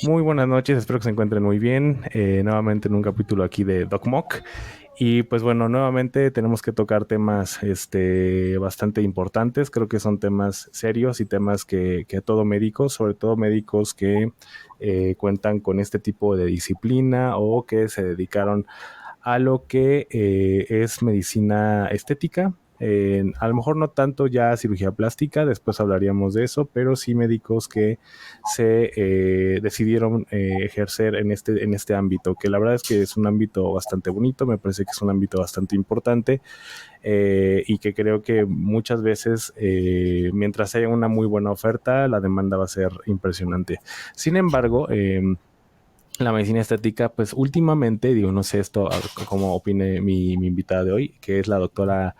Muy buenas noches, espero que se encuentren muy bien. Nuevamente en un capítulo aquí de Doc Mock. Y pues bueno, nuevamente tenemos que tocar temas bastante importantes. Creo que son temas serios y temas que todo médico, sobre todo médicos que cuentan con este tipo de disciplina o que se dedicaron a lo que es medicina estética. A lo mejor no tanto ya cirugía plástica, después hablaríamos de eso, pero sí médicos que se decidieron ejercer en este ámbito, que la verdad es que es un ámbito bastante bonito, me parece que es un ámbito bastante importante y que creo que muchas veces, mientras haya una muy buena oferta, la demanda va a ser impresionante. Sin embargo, la medicina estética, pues últimamente, digo, no sé esto, como opine mi invitada de hoy, que es la doctora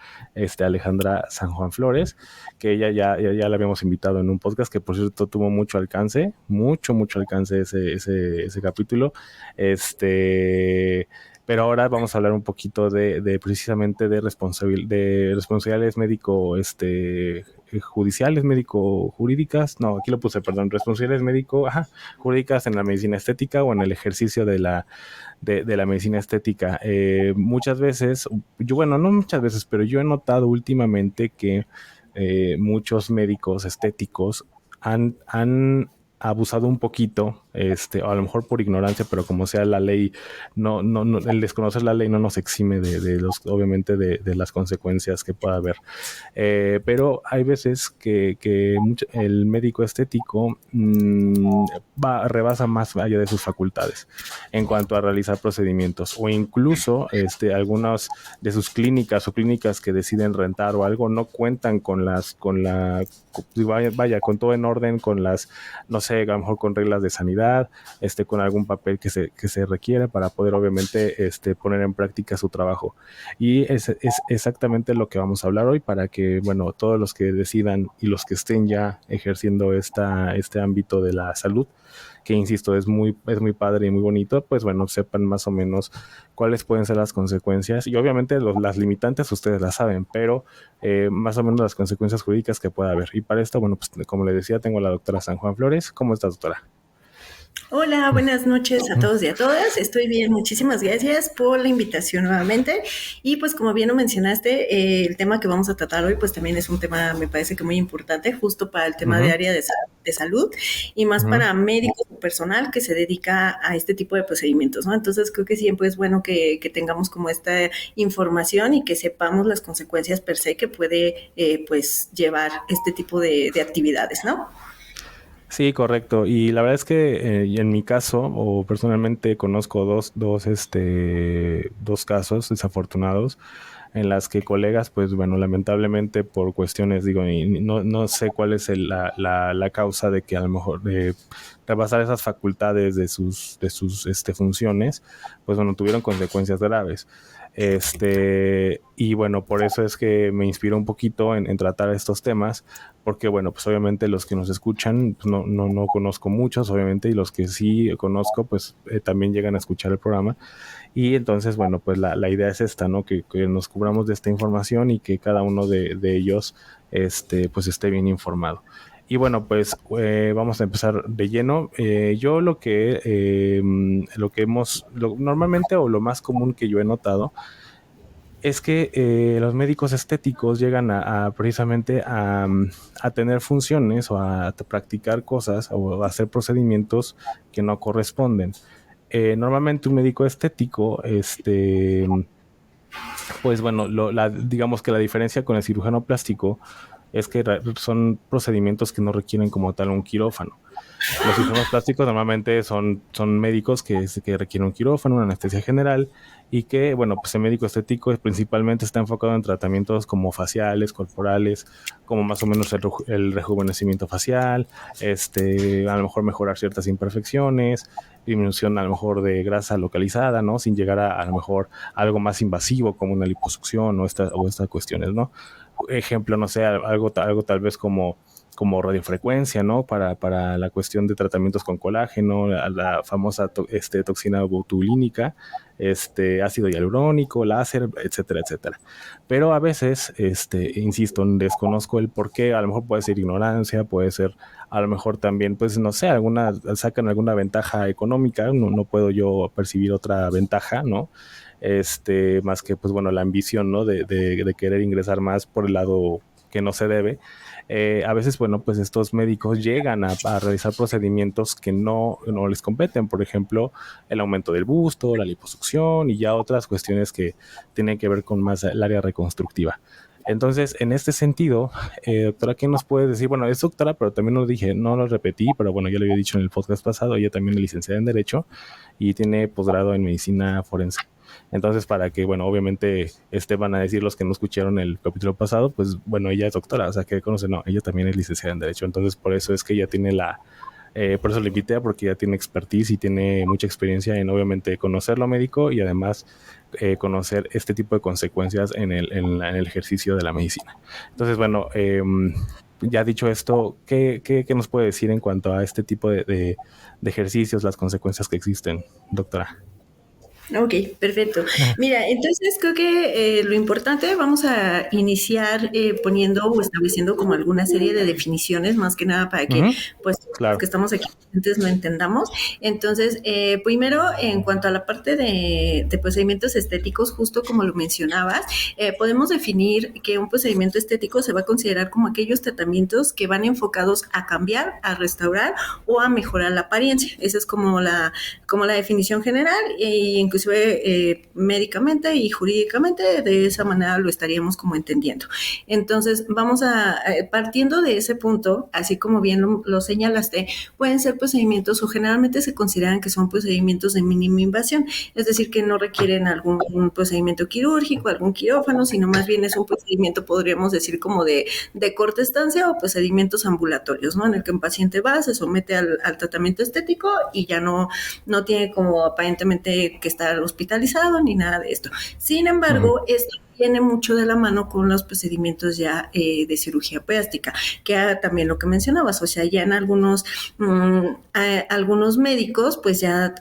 Alejandra San Juan Flores, que ella ya la habíamos invitado en un podcast que por cierto tuvo mucho alcance, mucho alcance ese capítulo. Este, pero ahora vamos a hablar un poquito de precisamente de responsabilidades médico, judiciales, médico jurídicas, no, aquí lo puse, perdón, responsabilidades médico, ajá, jurídicas en la medicina estética o en el ejercicio de la medicina estética. Muchas veces, yo, bueno, no muchas veces, pero yo he notado últimamente que muchos médicos estéticos han abusado un poquito, o a lo mejor por ignorancia, pero como sea la ley, no, el desconocer la ley no nos exime de los, obviamente, de las consecuencias que pueda haber. Pero hay veces que el médico estético rebasa más allá de sus facultades en cuanto a realizar procedimientos o incluso algunas de sus clínicas o clínicas que deciden rentar o algo no cuentan vaya, con todo en orden, con las, no sé, a lo mejor con reglas de sanidad, con algún papel que se requiere para poder obviamente poner en práctica su trabajo. Y es exactamente lo que vamos a hablar hoy para que, bueno, todos los que decidan y los que estén ya ejerciendo este ámbito de la salud, que insisto, es muy padre y muy bonito, pues bueno, sepan más o menos cuáles pueden ser las consecuencias. Y obviamente las limitantes ustedes las saben, pero más o menos las consecuencias jurídicas que pueda haber. Y para esto, bueno, pues como les decía, tengo a la doctora San Juan Flores. ¿Cómo estás, doctora? Hola, buenas noches a todos y a todas. Estoy bien, muchísimas gracias por la invitación nuevamente. Y pues como bien lo mencionaste, el tema que vamos a tratar hoy pues también es un tema, me parece que muy importante, justo para el tema de Ujú, área de salud y más ujú. para médicos o personal que se dedica a este tipo de procedimientos, ¿no? Entonces creo que siempre es bueno que tengamos como esta información y que sepamos las consecuencias per se que puede pues llevar este tipo de actividades, ¿no? Sí, correcto. Y la verdad es que en mi caso, o personalmente conozco dos casos desafortunados en las que colegas, pues bueno, lamentablemente por cuestiones, digo, y no sé cuál es la causa de que a lo mejor rebasar esas facultades de sus funciones, pues bueno, tuvieron consecuencias graves. Y bueno, por eso es que me inspiró un poquito en tratar estos temas, porque bueno, pues obviamente los que nos escuchan, pues no conozco muchos, obviamente, y los que sí conozco, pues también llegan a escuchar el programa. Y entonces, bueno, pues la idea es esta, ¿no? Que nos cubramos de esta información y que cada uno de ellos, pues esté bien informado. Y bueno, pues vamos a empezar de lleno. Yo lo que normalmente o lo más común que yo he notado es que los médicos estéticos llegan precisamente a tener funciones o a practicar cosas o a hacer procedimientos que no corresponden. Normalmente un médico estético, pues bueno, digamos que la diferencia con el cirujano plástico es que son procedimientos que no requieren como tal un quirófano. Los cirujanos plásticos normalmente son médicos que requieren un quirófano, una anestesia general y que, bueno, pues el médico estético principalmente está enfocado en tratamientos como faciales, corporales, como más o menos el rejuvenecimiento facial, a lo mejor mejorar ciertas imperfecciones, disminución a lo mejor de grasa localizada, ¿no? Sin llegar a lo mejor algo más invasivo como una liposucción o estas cuestiones, ¿no? Ejemplo, no sé, algo tal vez como como radiofrecuencia, ¿no? Para la cuestión de tratamientos con colágeno, la famosa toxina botulínica, ácido hialurónico, láser, etcétera, etcétera. Pero a veces, insisto, desconozco el por qué, a lo mejor puede ser ignorancia, puede ser a lo mejor también, pues no sé, sacan alguna ventaja económica, no puedo yo percibir otra ventaja, ¿no? Más que, pues bueno, la ambición, ¿no? De querer ingresar más por el lado que no se debe. A veces, bueno, pues estos médicos llegan a realizar procedimientos que no les competen, por ejemplo, el aumento del busto, la liposucción y ya otras cuestiones que tienen que ver con más el área reconstructiva. Entonces, en este sentido, doctora, ¿qué nos puede decir? Bueno, es doctora, pero también lo dije, no lo repetí, pero bueno, ya lo había dicho en el podcast pasado, ella también es licenciada en Derecho y tiene posgrado en Medicina Forense. Entonces, para que, bueno, obviamente van a decir los que no escucharon el capítulo pasado, pues bueno, ella es doctora, o sea, que conoce, no, ella también es licenciada en Derecho. Entonces, por eso es que ella tiene por eso le invité, porque ella tiene expertise y tiene mucha experiencia en, obviamente, conocer lo médico y además conocer este tipo de consecuencias en el ejercicio de la medicina. Entonces, bueno, ya dicho esto, ¿qué nos puede decir en cuanto a este tipo de ejercicios, las consecuencias que existen, doctora? Ok, perfecto. Mira, entonces creo que lo importante, vamos a iniciar poniendo o estableciendo como alguna serie de definiciones, más que nada para que, pues, los Claro. que estamos aquí presentes lo entendamos. Entonces, primero, en cuanto a la parte de procedimientos estéticos, justo como lo mencionabas, podemos definir que un procedimiento estético se va a considerar como aquellos tratamientos que van enfocados a cambiar, a restaurar o a mejorar la apariencia. Esa es como la definición general e inclusive médicamente y jurídicamente de esa manera lo estaríamos como entendiendo. Entonces vamos partiendo de ese punto, así como bien lo señalaste, pueden ser procedimientos o generalmente se consideran que son procedimientos de mínima invasión, es decir, que no requieren algún procedimiento quirúrgico, algún quirófano, sino más bien es un procedimiento, podríamos decir, como de corta estancia o procedimientos ambulatorios, ¿no? En el que un paciente va, se somete al tratamiento estético y ya no tiene como aparentemente que estar hospitalizado ni nada de esto. Sin embargo, esto viene mucho de la mano con los procedimientos ya de cirugía plástica, que era también lo que mencionabas, o sea, ya en algunos médicos, pues ya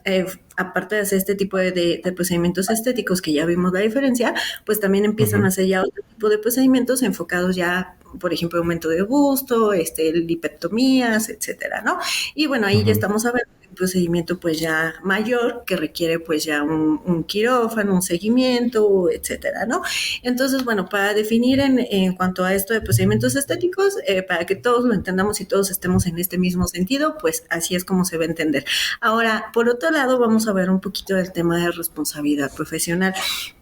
aparte de hacer este tipo de procedimientos estéticos, que ya vimos la diferencia, pues también empiezan a hacer ya otro tipo de procedimientos enfocados ya, por ejemplo, aumento de busto, lipectomías, etcétera, ¿no? Y bueno, ahí ya estamos hablando de un procedimiento pues ya mayor que requiere pues ya un quirófano, un seguimiento, etcétera, ¿no? Entonces, bueno, para definir en cuanto a esto de procedimientos estéticos, para que todos lo entendamos y todos estemos en este mismo sentido, pues así es como se va a entender. Ahora, por otro lado, vamos a ver un poquito del tema de responsabilidad profesional.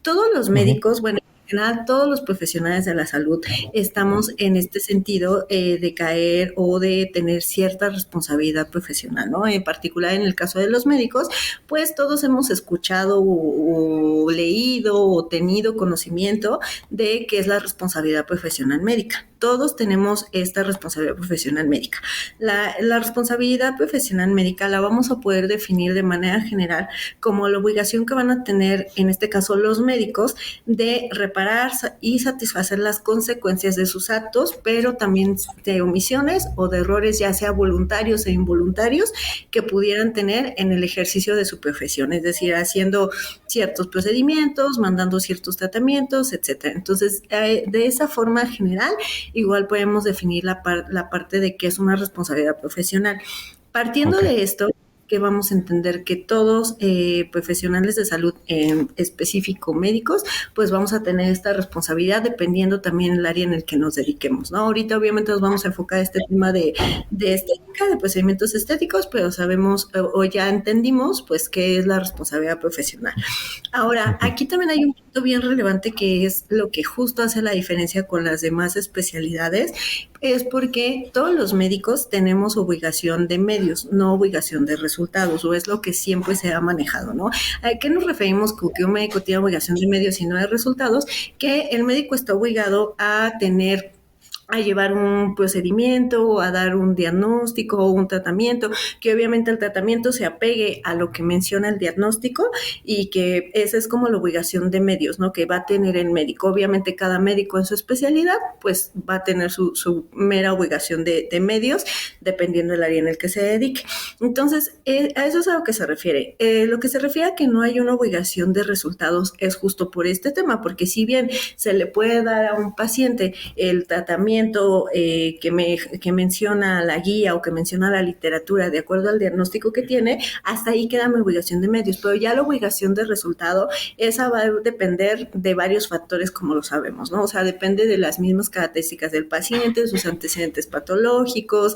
Todos los médicos, bueno, en general, todos los profesionales de la salud estamos en este sentido de caer o de tener cierta responsabilidad profesional, ¿no? En particular en el caso de los médicos, pues todos hemos escuchado o leído o tenido conocimiento de qué es la responsabilidad profesional médica. Todos tenemos esta responsabilidad profesional médica. La responsabilidad profesional médica la vamos a poder definir de manera general como la obligación que van a tener, en este caso los médicos, de reparar y satisfacer las consecuencias de sus actos, pero también de omisiones o de errores, ya sea voluntarios e involuntarios, que pudieran tener en el ejercicio de su profesión, es decir, haciendo ciertos procedimientos, mandando ciertos tratamientos, etcétera. Entonces, de esa forma general, igual podemos definir la parte de qué es una responsabilidad profesional. Partiendo de esto, que vamos a entender que todos profesionales de salud, en específico médicos, pues vamos a tener esta responsabilidad dependiendo también el área en el que nos dediquemos, ¿no? Ahorita obviamente nos vamos a enfocar este tema de estética, de procedimientos estéticos, pero sabemos o ya entendimos pues qué es la responsabilidad profesional. Ahora, aquí también hay un punto bien relevante que es lo que justo hace la diferencia con las demás especialidades, es porque todos los médicos tenemos obligación de medios, no obligación de resultados, o es lo que siempre se ha manejado, ¿no? ¿A qué nos referimos con que un médico tiene obligación de medios y no de resultados? Que el médico está obligado a tener a llevar un procedimiento o a dar un diagnóstico o un tratamiento, que obviamente el tratamiento se apegue a lo que menciona el diagnóstico y que esa es como la obligación de medios, ¿no? Que va a tener el médico. Obviamente cada médico en su especialidad pues va a tener su mera obligación de medios dependiendo del área en el que se dedique. Entonces, a eso es a lo que se refiere. Lo que se refiere a que no hay una obligación de resultados es justo por este tema, porque si bien se le puede dar a un paciente el tratamiento que menciona la guía o que menciona la literatura de acuerdo al diagnóstico que tiene, hasta ahí queda mi obligación de medios, pero ya la obligación de resultado, esa va a depender de varios factores como lo sabemos, ¿no? O sea, depende de las mismas características del paciente, sus antecedentes patológicos,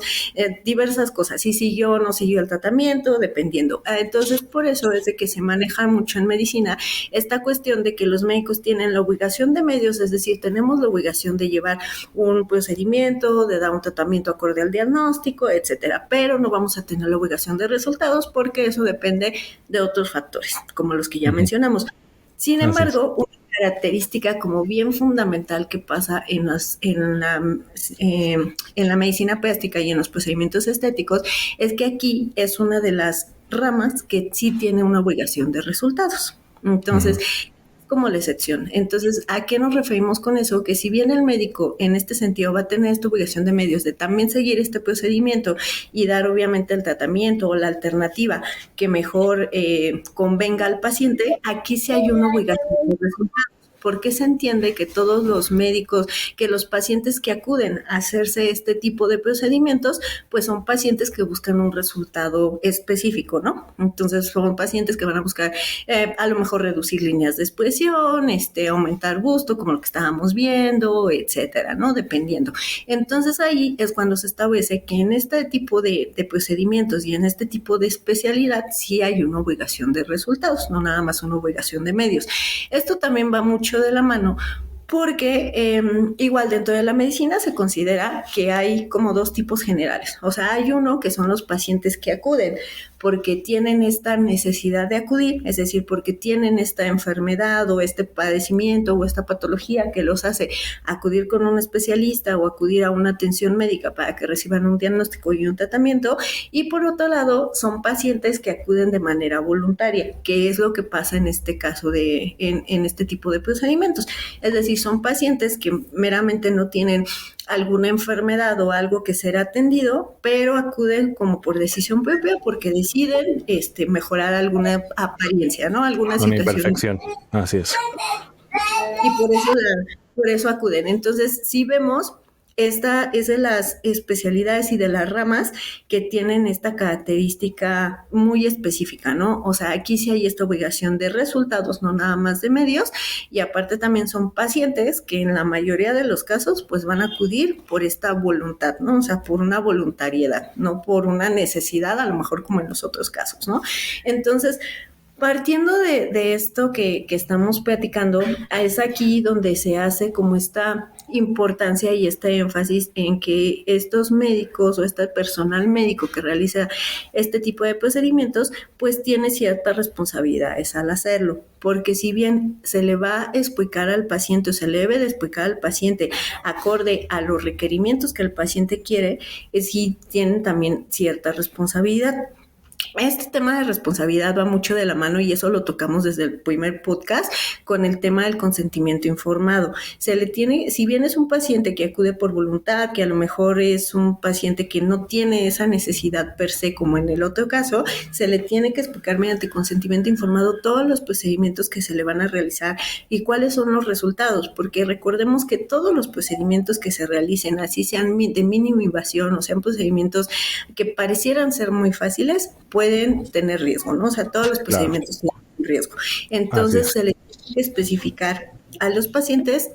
diversas cosas, si siguió o no siguió el tratamiento, dependiendo. Entonces, por eso es de que se maneja mucho en medicina esta cuestión de que los médicos tienen la obligación de medios, es decir, tenemos la obligación de llevar un procedimiento, de dar un tratamiento acorde al diagnóstico, etcétera, pero no vamos a tener la obligación de resultados porque eso depende de otros factores, como los que ya mencionamos. Sin embargo, una característica como bien fundamental que pasa en la medicina plástica y en los procedimientos estéticos es que aquí es una de las ramas que sí tiene una obligación de resultados. Entonces, como la excepción. Entonces, ¿a qué nos referimos con eso? Que si bien el médico en este sentido va a tener esta obligación de medios de también seguir este procedimiento y dar obviamente el tratamiento o la alternativa que mejor convenga al paciente, aquí sí hay una obligación de resultados. Porque se entiende que todos los médicos, que los pacientes que acuden a hacerse este tipo de procedimientos, pues son pacientes que buscan un resultado específico, ¿no? Entonces son pacientes que van a buscar a lo mejor reducir líneas de expresión, aumentar gusto, como lo que estábamos viendo, etcétera, ¿no? Dependiendo. Entonces ahí es cuando se establece que en este tipo de procedimientos y en este tipo de especialidad sí hay una obligación de resultados, no nada más una obligación de medios. Esto también va mucho de la mano porque igual dentro de la medicina se considera que hay como dos tipos generales. O sea, hay uno que son los pacientes que acuden porque tienen esta necesidad de acudir, es decir, porque tienen esta enfermedad o este padecimiento o esta patología que los hace acudir con un especialista o acudir a una atención médica para que reciban un diagnóstico y un tratamiento. Y por otro lado, son pacientes que acuden de manera voluntaria, que es lo que pasa en este caso en este tipo de procedimientos. Es decir, son pacientes que meramente no tienen alguna enfermedad o algo que ser atendido, pero acuden como por decisión propia porque deciden mejorar alguna apariencia, ¿no? Alguna una situación. Imperfección, así es. Y por eso acuden. Entonces, sí vemos, esta es de las especialidades y de las ramas que tienen esta característica muy específica, ¿no? O sea, aquí sí hay esta obligación de resultados, no nada más de medios, y aparte también son pacientes que en la mayoría de los casos pues van a acudir por esta voluntad, ¿no? O sea, por una voluntariedad, no por una necesidad, a lo mejor como en los otros casos, ¿no? Entonces, partiendo de esto que estamos platicando, es aquí donde se hace como esta importancia y este énfasis en que estos médicos o este personal médico que realiza este tipo de procedimientos, pues tiene ciertas responsabilidades al hacerlo, porque si bien se le va a explicar al paciente o se le debe de explicar al paciente acorde a los requerimientos que el paciente quiere, sí tienen también cierta responsabilidad. Este tema de responsabilidad va mucho de la mano y eso lo tocamos desde el primer podcast con el tema del consentimiento informado. Se le tiene, si bien es un paciente que acude por voluntad, que a lo mejor es un paciente que no tiene esa necesidad per se como en el otro caso, se le tiene que explicar mediante consentimiento informado todos los procedimientos que se le van a realizar y cuáles son los resultados, porque recordemos que todos los procedimientos que se realicen, así sean de mínima invasión o sean procedimientos que parecieran ser muy fáciles, pueden tener riesgo, ¿no? O sea, todos los procedimientos tienen riesgo. Entonces, se les tiene que especificar a los pacientes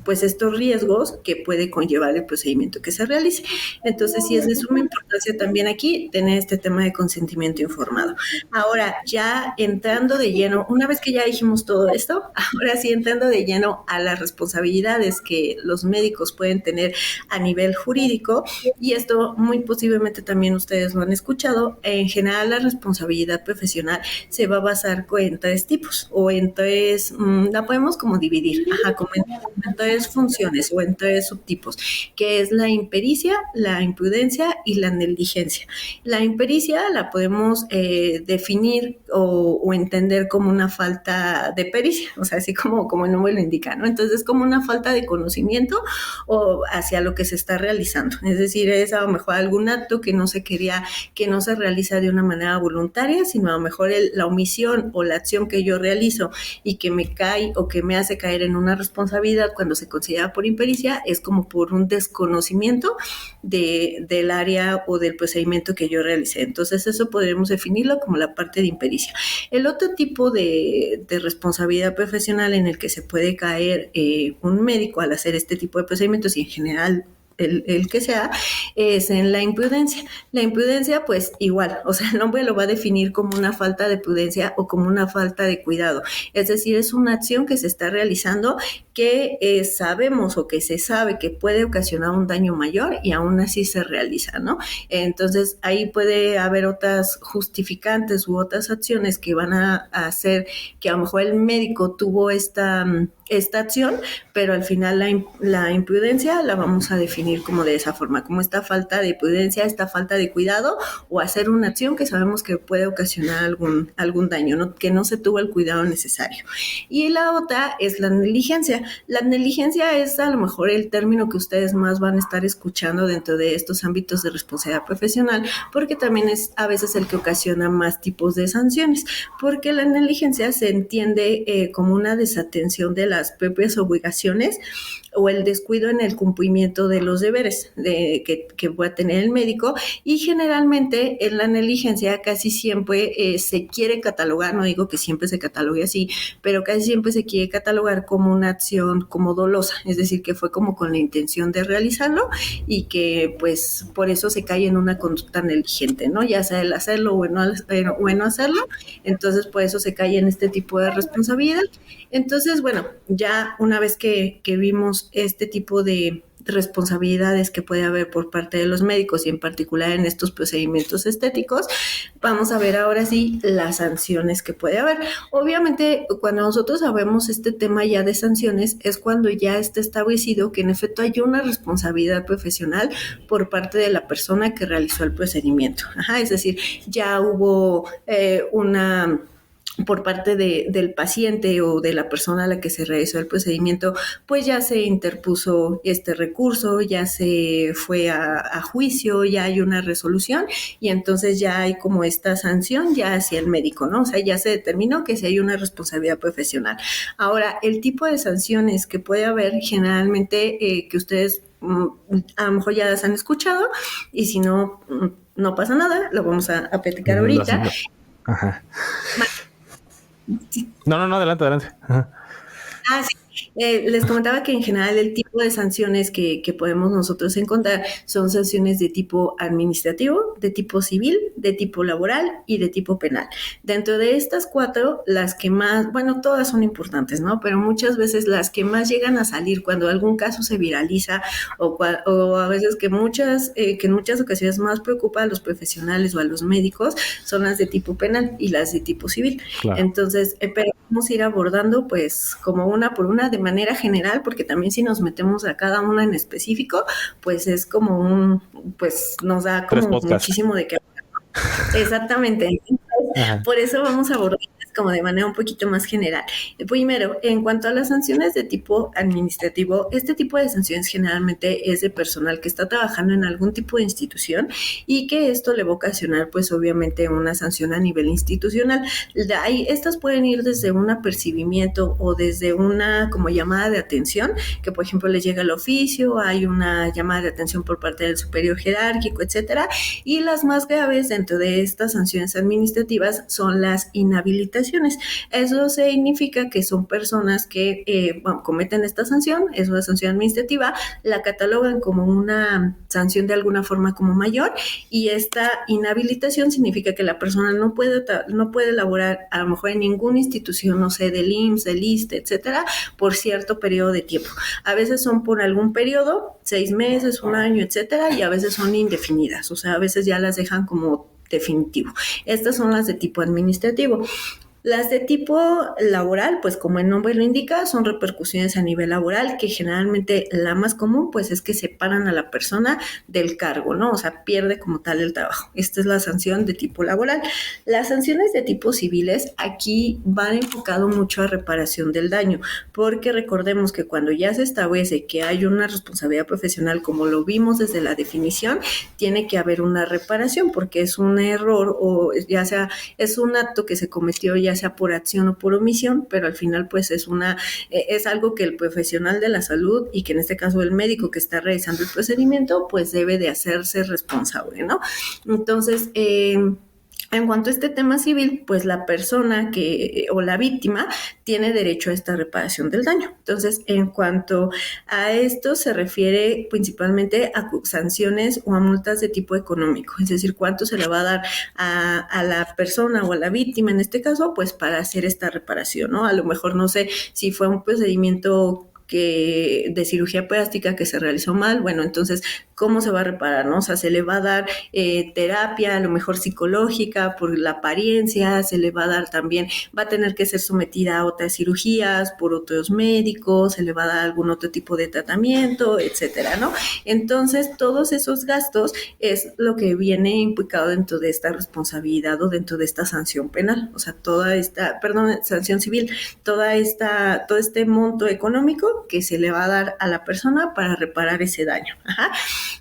pues estos riesgos que puede conllevar el procedimiento que se realice. Entonces, sí es de suma importancia también aquí tener este tema de consentimiento informado. Ahora, ya entrando de lleno, una vez que ya dijimos todo esto, ahora sí entrando de lleno a las responsabilidades que los médicos pueden tener a nivel jurídico, y esto muy posiblemente también ustedes lo han escuchado, en general la responsabilidad profesional se va a basar en tres tipos, o en tres, la podemos como dividir, como en tres funciones o en tres subtipos, que es la impericia, la imprudencia y la negligencia. La impericia la podemos definir o entender como una falta de pericia, o sea, así como el nombre lo indica, ¿no? Entonces es como una falta de conocimiento o hacia lo que se está realizando. Es decir, es a lo mejor algún acto que no se quería, que no se realiza de una manera voluntaria, sino a lo mejor la omisión o la acción que yo realizo y que me cae o que me hace caer en una responsabilidad cuando se considera por impericia, es como por un desconocimiento del área o del procedimiento que yo realicé. Entonces eso podríamos definirlo como la parte de impericia. El otro tipo de responsabilidad profesional en el que se puede caer un médico al hacer este tipo de procedimientos y en general el que sea, es en la imprudencia. La imprudencia, pues igual, o sea, el nombre lo va a definir como una falta de prudencia o como una falta de cuidado. Es decir, es una acción que se está realizando que sabemos o que se sabe que puede ocasionar un daño mayor y aún así se realiza, ¿no? Entonces, ahí puede haber otras justificantes u otras acciones que van a hacer que a lo mejor el médico tuvo esta acción, pero al final la imprudencia la vamos a definir como de esa forma, como esta falta de prudencia, esta falta de cuidado o hacer una acción que sabemos que puede ocasionar algún daño, ¿no? Que no se tuvo el cuidado necesario. Y la otra es la negligencia. La negligencia es a lo mejor el término que ustedes más van a estar escuchando dentro de estos ámbitos de responsabilidad profesional, porque también es a veces el que ocasiona más tipos de sanciones, porque la negligencia se entiende como una desatención de las propias obligaciones o el descuido en el cumplimiento de los deberes que pueda tener el médico, y generalmente en la negligencia casi siempre se quiere catalogar, no digo que siempre se catalogue así, pero casi siempre se quiere catalogar como una acción como dolosa, es decir, que fue como con la intención de realizarlo y que pues por eso se cae en una conducta negligente, ¿no? Ya sea el hacerlo o no hacerlo, entonces por eso se cae en este tipo de responsabilidad. Entonces, bueno, ya una vez que vimos este tipo de responsabilidades que puede haber por parte de los médicos y en particular en estos procedimientos estéticos, vamos a ver ahora sí las sanciones que puede haber. Obviamente, cuando nosotros sabemos este tema ya de sanciones, es cuando ya está establecido que en efecto hay una responsabilidad profesional por parte de la persona que realizó el procedimiento. Es decir, ya hubo una por parte del paciente o de la persona a la que se realizó el procedimiento, pues ya se interpuso este recurso, ya se fue a juicio, ya hay una resolución y entonces ya hay como esta sanción ya hacia el médico, ¿no? O sea, ya se determinó que sí hay una responsabilidad profesional. Ahora, el tipo de sanciones que puede haber generalmente que ustedes a lo mejor ya las han escuchado y si no, no pasa nada, lo vamos a platicar ahorita. Ajá. No, adelante. Ajá. Sí. Les comentaba que en general el tipo de sanciones que podemos nosotros encontrar son sanciones de tipo administrativo, de tipo civil, de tipo laboral y de tipo penal. Dentro de estas cuatro, las que más, bueno, todas son importantes, ¿no? Pero muchas veces las que más llegan a salir cuando algún caso se viraliza o a veces que en muchas ocasiones más preocupa a los profesionales o a los médicos son las de tipo penal y las de tipo civil. Claro. Entonces, pero vamos a ir abordando pues como una por una de manera general, porque también si nos metemos a cada una en específico, pues es como pues nos da como muchísimo de qué hablar. Exactamente. Entonces, por eso vamos a abordar como de manera un poquito más general. Primero, en cuanto a las sanciones de tipo administrativo, este tipo de sanciones generalmente es de personal que está trabajando en algún tipo de institución y que esto le va a ocasionar pues obviamente una sanción a nivel institucional. Estas pueden ir desde un apercibimiento o desde una como llamada de atención, que por ejemplo les llega el oficio, hay una llamada de atención por parte del superior jerárquico, etcétera, y las más graves dentro de estas sanciones administrativas son las inhabilitaciones. Eso significa que son personas que cometen esta sanción, es una sanción administrativa, la catalogan como una sanción de alguna forma como mayor, y esta inhabilitación significa que la persona no puede laborar a lo mejor en ninguna institución, no sé, del IMSS, del ISSSTE, etcétera, por cierto periodo de tiempo. A veces son por algún periodo, 6 meses, 1 año, etcétera, y a veces son indefinidas, o sea, a veces ya las dejan como definitivo. Estas son las de tipo administrativo. Las de tipo laboral, pues como el nombre lo indica, son repercusiones a nivel laboral, que generalmente la más común, pues es que separan a la persona del cargo, ¿no? O sea, pierde como tal el trabajo. Esta es la sanción de tipo laboral. Las sanciones de tipo civiles aquí van enfocado mucho a reparación del daño, porque recordemos que cuando ya se establece que hay una responsabilidad profesional, como lo vimos desde la definición, tiene que haber una reparación, porque es un error o ya sea es un acto que se cometió ya sea por acción o por omisión, pero al final pues es algo que el profesional de la salud y que en este caso el médico que está realizando el procedimiento pues debe de hacerse responsable, ¿no? Entonces, en cuanto a este tema civil, pues la persona que o la víctima tiene derecho a esta reparación del daño. Entonces, en cuanto a esto se refiere principalmente a sanciones o a multas de tipo económico, es decir, cuánto se le va a dar a la persona o a la víctima en este caso, pues para hacer esta reparación, ¿no? A lo mejor no sé si fue un procedimiento de cirugía plástica que se realizó mal, bueno, entonces, ¿cómo se va a reparar? ¿No? O sea, se le va a dar terapia, a lo mejor psicológica, por la apariencia, se le va a dar también, va a tener que ser sometida a otras cirugías por otros médicos, se le va a dar algún otro tipo de tratamiento, etcétera, ¿no? Entonces, todos esos gastos es lo que viene implicado dentro de esta responsabilidad o dentro de esta sanción penal, o sea, sanción civil, todo este monto económico que se le va a dar a la persona para reparar ese daño. Ajá.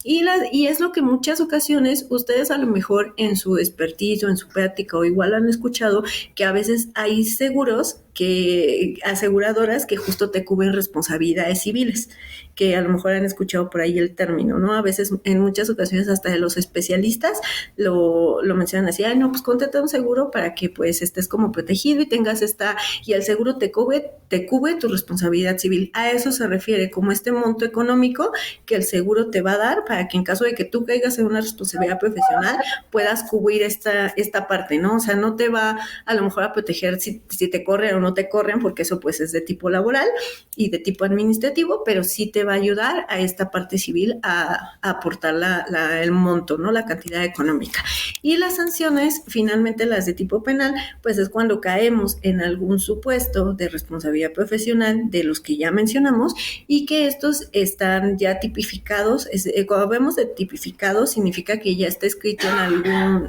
Y es lo que muchas ocasiones ustedes a lo mejor en su expertise o en su práctica o igual han escuchado que a veces hay seguros aseguradoras que justo te cubren responsabilidades civiles, que a lo mejor han escuchado por ahí el término, ¿no? A veces, en muchas ocasiones, hasta de los especialistas lo mencionan así, ay, no, pues contrata un seguro para que pues estés como protegido y tengas y el seguro te cubre tu responsabilidad civil. A eso se refiere, como este monto económico que el seguro te va a dar para que en caso de que tú caigas en una responsabilidad profesional, puedas cubrir esta parte, ¿no? O sea, no te va a lo mejor a proteger si te corren o no te corren, porque eso pues es de tipo laboral y de tipo administrativo, pero sí te va a ayudar a esta parte civil a aportar el monto, ¿no? La cantidad económica. Y las sanciones, finalmente las de tipo penal, pues es cuando caemos en algún supuesto de responsabilidad profesional de los que ya mencionamos y que estos están ya tipificados. Cuando hablamos de tipificados significa que ya está escrito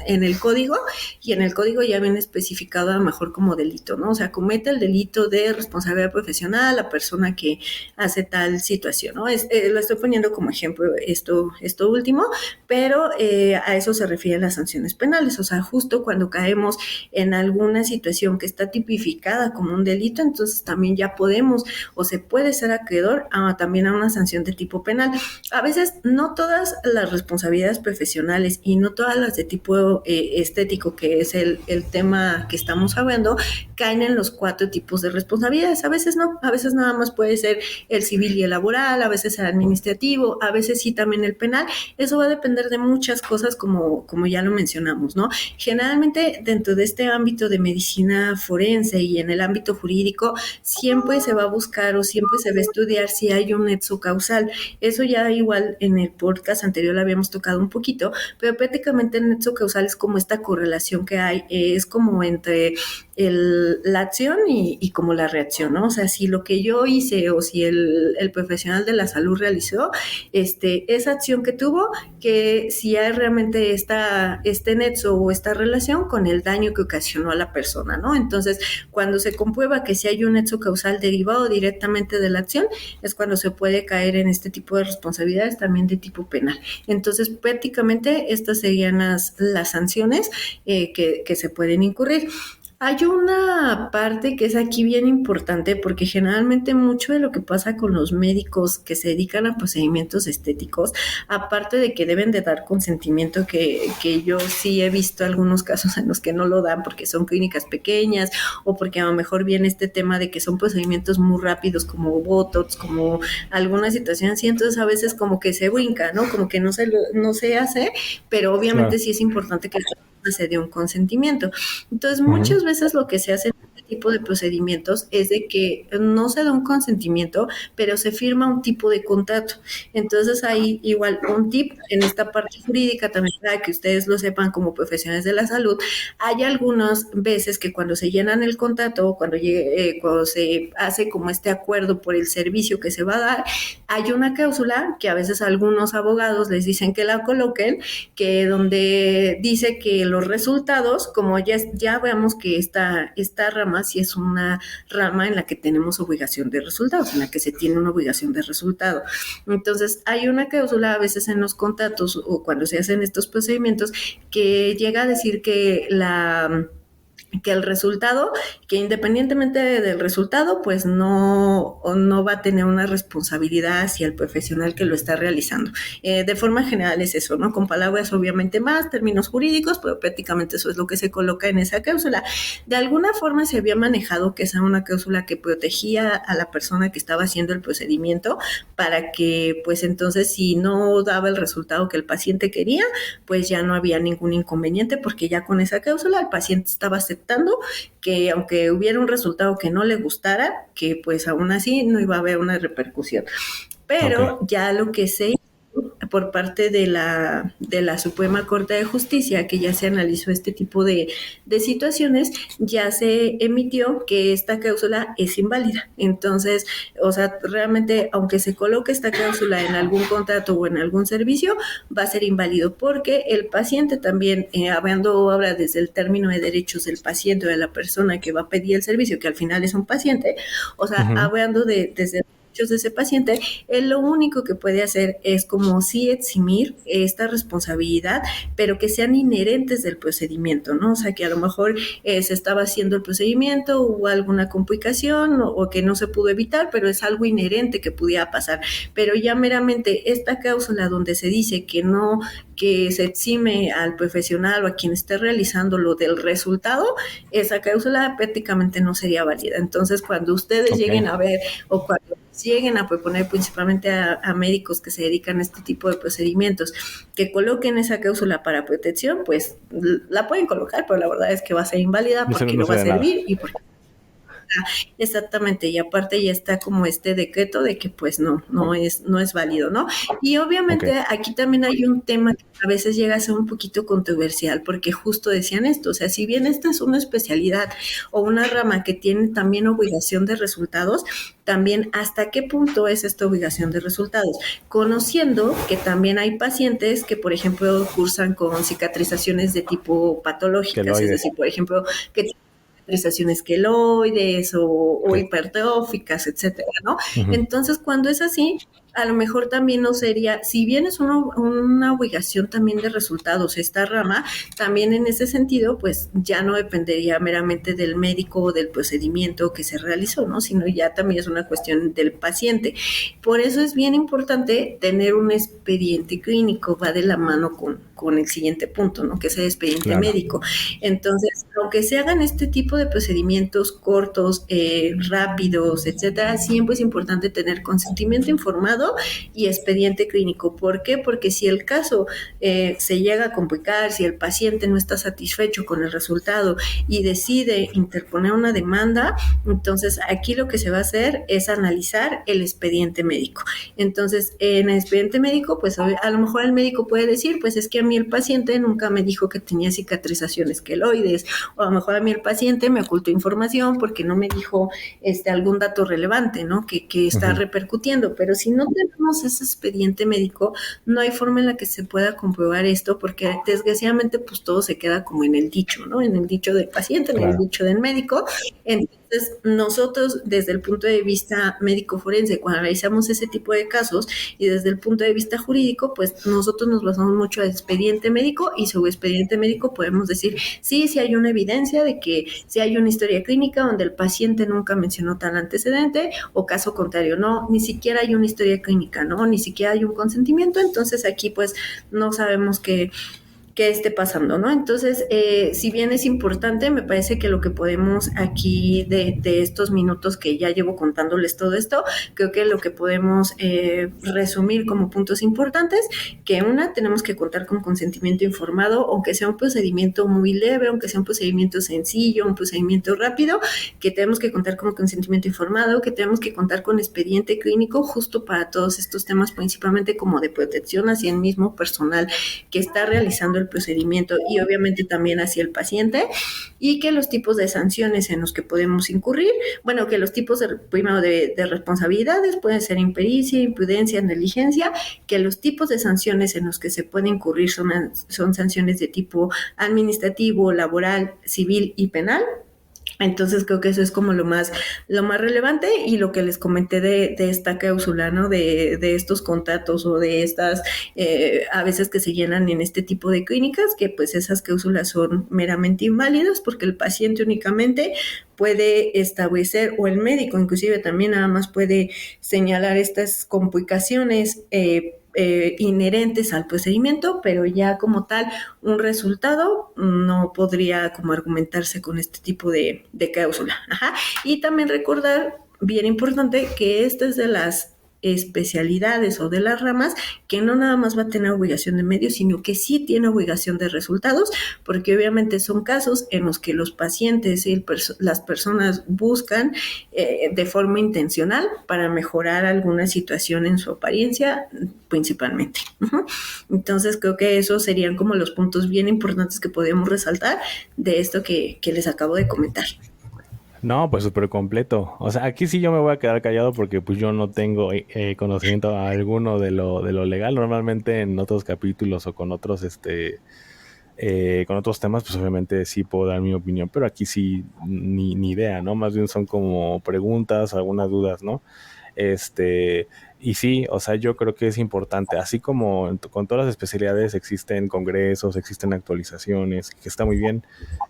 en el código y en el código ya viene especificado a lo mejor como delito, ¿no? O sea, comete el delito de responsabilidad profesional la persona que hace tal situación, ¿no? Lo estoy poniendo como ejemplo esto último, pero a eso se refieren las sanciones penales, o sea, justo cuando caemos en alguna situación que está tipificada como un delito, entonces también ya podemos o se puede ser acreedor también a una sanción de tipo penal. A veces no todas las responsabilidades profesionales y no todas las de tipo estético, que es el tema que estamos hablando, caen en los 4 tipos de responsabilidades. A veces no, a veces nada más puede ser el civil y el laboral, a veces el administrativo, a veces sí también el penal. Eso va a depender de muchas cosas como ya lo mencionamos, ¿no? Generalmente dentro de este ámbito de medicina forense y en el ámbito jurídico siempre se va a buscar o siempre se va a estudiar si hay un nexo causal. Eso ya igual en el podcast anterior lo habíamos tocado un poquito, pero prácticamente el nexo causal es como esta correlación que hay, es como entre la acción y como la reacción, ¿no? O sea, si lo que yo hice o si el profesional de la salud realizó, esa acción que tuvo, que si hay realmente este nexo o esta relación con el daño que ocasionó a la persona, ¿no? Entonces, cuando se comprueba que si hay un nexo causal derivado directamente de la acción, es cuando se puede caer en este tipo de responsabilidades también de tipo penal. Entonces, prácticamente estas serían las sanciones que se pueden incurrir. Hay una parte que es aquí bien importante porque generalmente mucho de lo que pasa con los médicos que se dedican a procedimientos estéticos, aparte de que deben de dar consentimiento, que yo sí he visto algunos casos en los que no lo dan porque son clínicas pequeñas o porque a lo mejor viene este tema de que son procedimientos muy rápidos como Botox, como alguna situación así, entonces a veces como que se brinca, ¿no? Como que no se hace, pero obviamente claro, sí es importante que se dé un consentimiento. Entonces, muchas veces lo que se hace en este tipo de procedimientos es de que no se da un consentimiento, pero se firma un tipo de contrato. Entonces ahí igual un tip en esta parte jurídica también para que ustedes lo sepan como profesionales de la salud. Hay algunas veces que cuando se llenan el contrato, cuando se hace como este acuerdo por el servicio que se va a dar, hay una cláusula que a veces algunos abogados les dicen que la coloquen, que donde dice que los resultados, como ya veamos que esta rama sí es una rama en la que tenemos obligación de resultados, en la que se tiene una obligación de resultado. Entonces, hay una cláusula a veces en los contratos o cuando se hacen estos procedimientos que llega a decir que el resultado, que independientemente del resultado, pues no va a tener una responsabilidad hacia el profesional que lo está realizando. De forma general es eso, ¿no? Con palabras obviamente más, términos jurídicos, pero prácticamente eso es lo que se coloca en esa cláusula. De alguna forma se había manejado que esa una cláusula que protegía a la persona que estaba haciendo el procedimiento para que, pues entonces, si no daba el resultado que el paciente quería, pues ya no había ningún inconveniente porque ya con esa cláusula el paciente estaba aceptando que aunque hubiera un resultado que no le gustara, que pues aún así no iba a haber una repercusión. Pero ya lo que se hizo por parte de la Suprema Corte de Justicia, que ya se analizó este tipo de situaciones, ya se emitió que esta cláusula es inválida. Entonces, o sea, realmente, aunque se coloque esta cláusula en algún contrato o en algún servicio, va a ser inválido porque el paciente también, hablando ahora desde el término de derechos del paciente o de la persona que va a pedir el servicio, que al final es un paciente, o sea, hablando desde de ese paciente, él lo único que puede hacer es como sí eximir esta responsabilidad, pero que sean inherentes del procedimiento, ¿no? O sea, que a lo mejor se estaba haciendo el procedimiento, hubo alguna complicación o que no se pudo evitar, pero es algo inherente que pudiera pasar. Pero ya meramente esta cláusula donde se dice que se exime al profesional o a quien esté realizando lo del resultado, esa cláusula prácticamente no sería válida. Entonces, cuando ustedes lleguen a ver o cuando lleguen a proponer principalmente a médicos que se dedican a este tipo de procedimientos que coloquen esa cláusula para protección, pues la pueden colocar, pero la verdad es que va a ser inválida porque no va a servir nada. Y porque exactamente, y aparte ya está como este decreto de que pues no es válido, ¿no? Y obviamente aquí también hay un tema que a veces llega a ser un poquito controversial, porque justo decían esto, o sea, si bien esta es una especialidad o una rama que tiene también obligación de resultados, también hasta qué punto es esta obligación de resultados, conociendo que también hay pacientes que, por ejemplo, cursan con cicatrizaciones de tipo patológicas, es decir, por ejemplo, que cicatrizaciones queloides o hipertróficas, etcétera, ¿no? Entonces, cuando es así, a lo mejor también no sería, si bien es una obligación también de resultados esta rama, también en ese sentido, pues ya no dependería meramente del médico o del procedimiento que se realizó, ¿no? Sino ya también es una cuestión del paciente. Por eso es bien importante tener un expediente clínico, va de la mano con el siguiente punto, ¿no? Que es el expediente médico. Entonces, aunque se hagan este tipo de procedimientos cortos, rápidos, etcétera, siempre es importante tener consentimiento informado y expediente clínico. ¿Por qué? Porque si el caso se llega a complicar, si el paciente no está satisfecho con el resultado y decide interponer una demanda, entonces aquí lo que se va a hacer es analizar el expediente médico. Entonces, en el expediente médico, pues a lo mejor el médico puede decir, pues es que a mí el paciente nunca me dijo que tenía cicatrizaciones queloides, o a lo mejor a mí el paciente me ocultó información porque no me dijo algún dato relevante, ¿no? Que está repercutiendo, pero si no tenemos ese expediente médico, no hay forma en la que se pueda comprobar esto, porque desgraciadamente pues todo se queda como en el dicho, ¿no? En el dicho del paciente, en el dicho del médico. Entonces, nosotros desde el punto de vista médico forense, cuando analizamos ese tipo de casos y desde el punto de vista jurídico, pues nosotros nos basamos mucho al expediente médico y sobre expediente médico podemos decir, sí hay una evidencia de que sí hay una historia clínica donde el paciente nunca mencionó tal antecedente, o caso contrario, no, ni siquiera hay una historia clínica, ¿no? Ni siquiera hay un consentimiento, entonces aquí pues no sabemos qué qué esté pasando, ¿no? Entonces, si bien es importante, me parece que lo que podemos aquí de estos minutos que ya llevo contándoles todo esto, creo que lo que podemos resumir como puntos importantes, que una, tenemos que contar con consentimiento informado, aunque sea un procedimiento muy leve, aunque sea un procedimiento sencillo, un procedimiento rápido, que tenemos que contar con consentimiento informado, que tenemos que contar con expediente clínico justo para todos estos temas, principalmente como de protección hacia el mismo personal que está realizando el procedimiento y obviamente también hacia el paciente, y que los tipos de sanciones en los que podemos incurrir, bueno, que los tipos primero de responsabilidades pueden ser impericia, imprudencia, negligencia, que los tipos de sanciones en los que se puede incurrir son sanciones de tipo administrativo, laboral, civil y penal. Entonces creo que eso es como lo más relevante, y lo que les comenté de esta cláusula, ¿no? De estos contratos o de estas, a veces que se llenan en este tipo de clínicas, que pues esas cláusulas son meramente inválidas porque el paciente únicamente puede establecer, o el médico inclusive también nada más puede señalar estas complicaciones inherentes al procedimiento, pero ya como tal un resultado no podría como argumentarse con este tipo de cláusula. Ajá. Y también recordar, bien importante, que esta es de las especialidades o de las ramas que no nada más va a tener obligación de medios, sino que sí tiene obligación de resultados, porque obviamente son casos en los que los pacientes y las personas buscan de forma intencional para mejorar alguna situación en su apariencia principalmente. Uh-huh. Entonces creo que esos serían como los puntos bien importantes que podríamos resaltar de esto que les acabo de comentar. No, pues súper completo. O sea, aquí sí yo me voy a quedar callado porque pues yo no tengo conocimiento alguno de lo legal. Normalmente en otros capítulos o con otros, con otros temas, pues obviamente sí puedo dar mi opinión, pero aquí sí ni idea, ¿no? Más bien son como preguntas, algunas dudas, ¿no? Este, y sí, o sea, yo creo que es importante, así como con todas las especialidades existen congresos, existen actualizaciones, que está muy bien,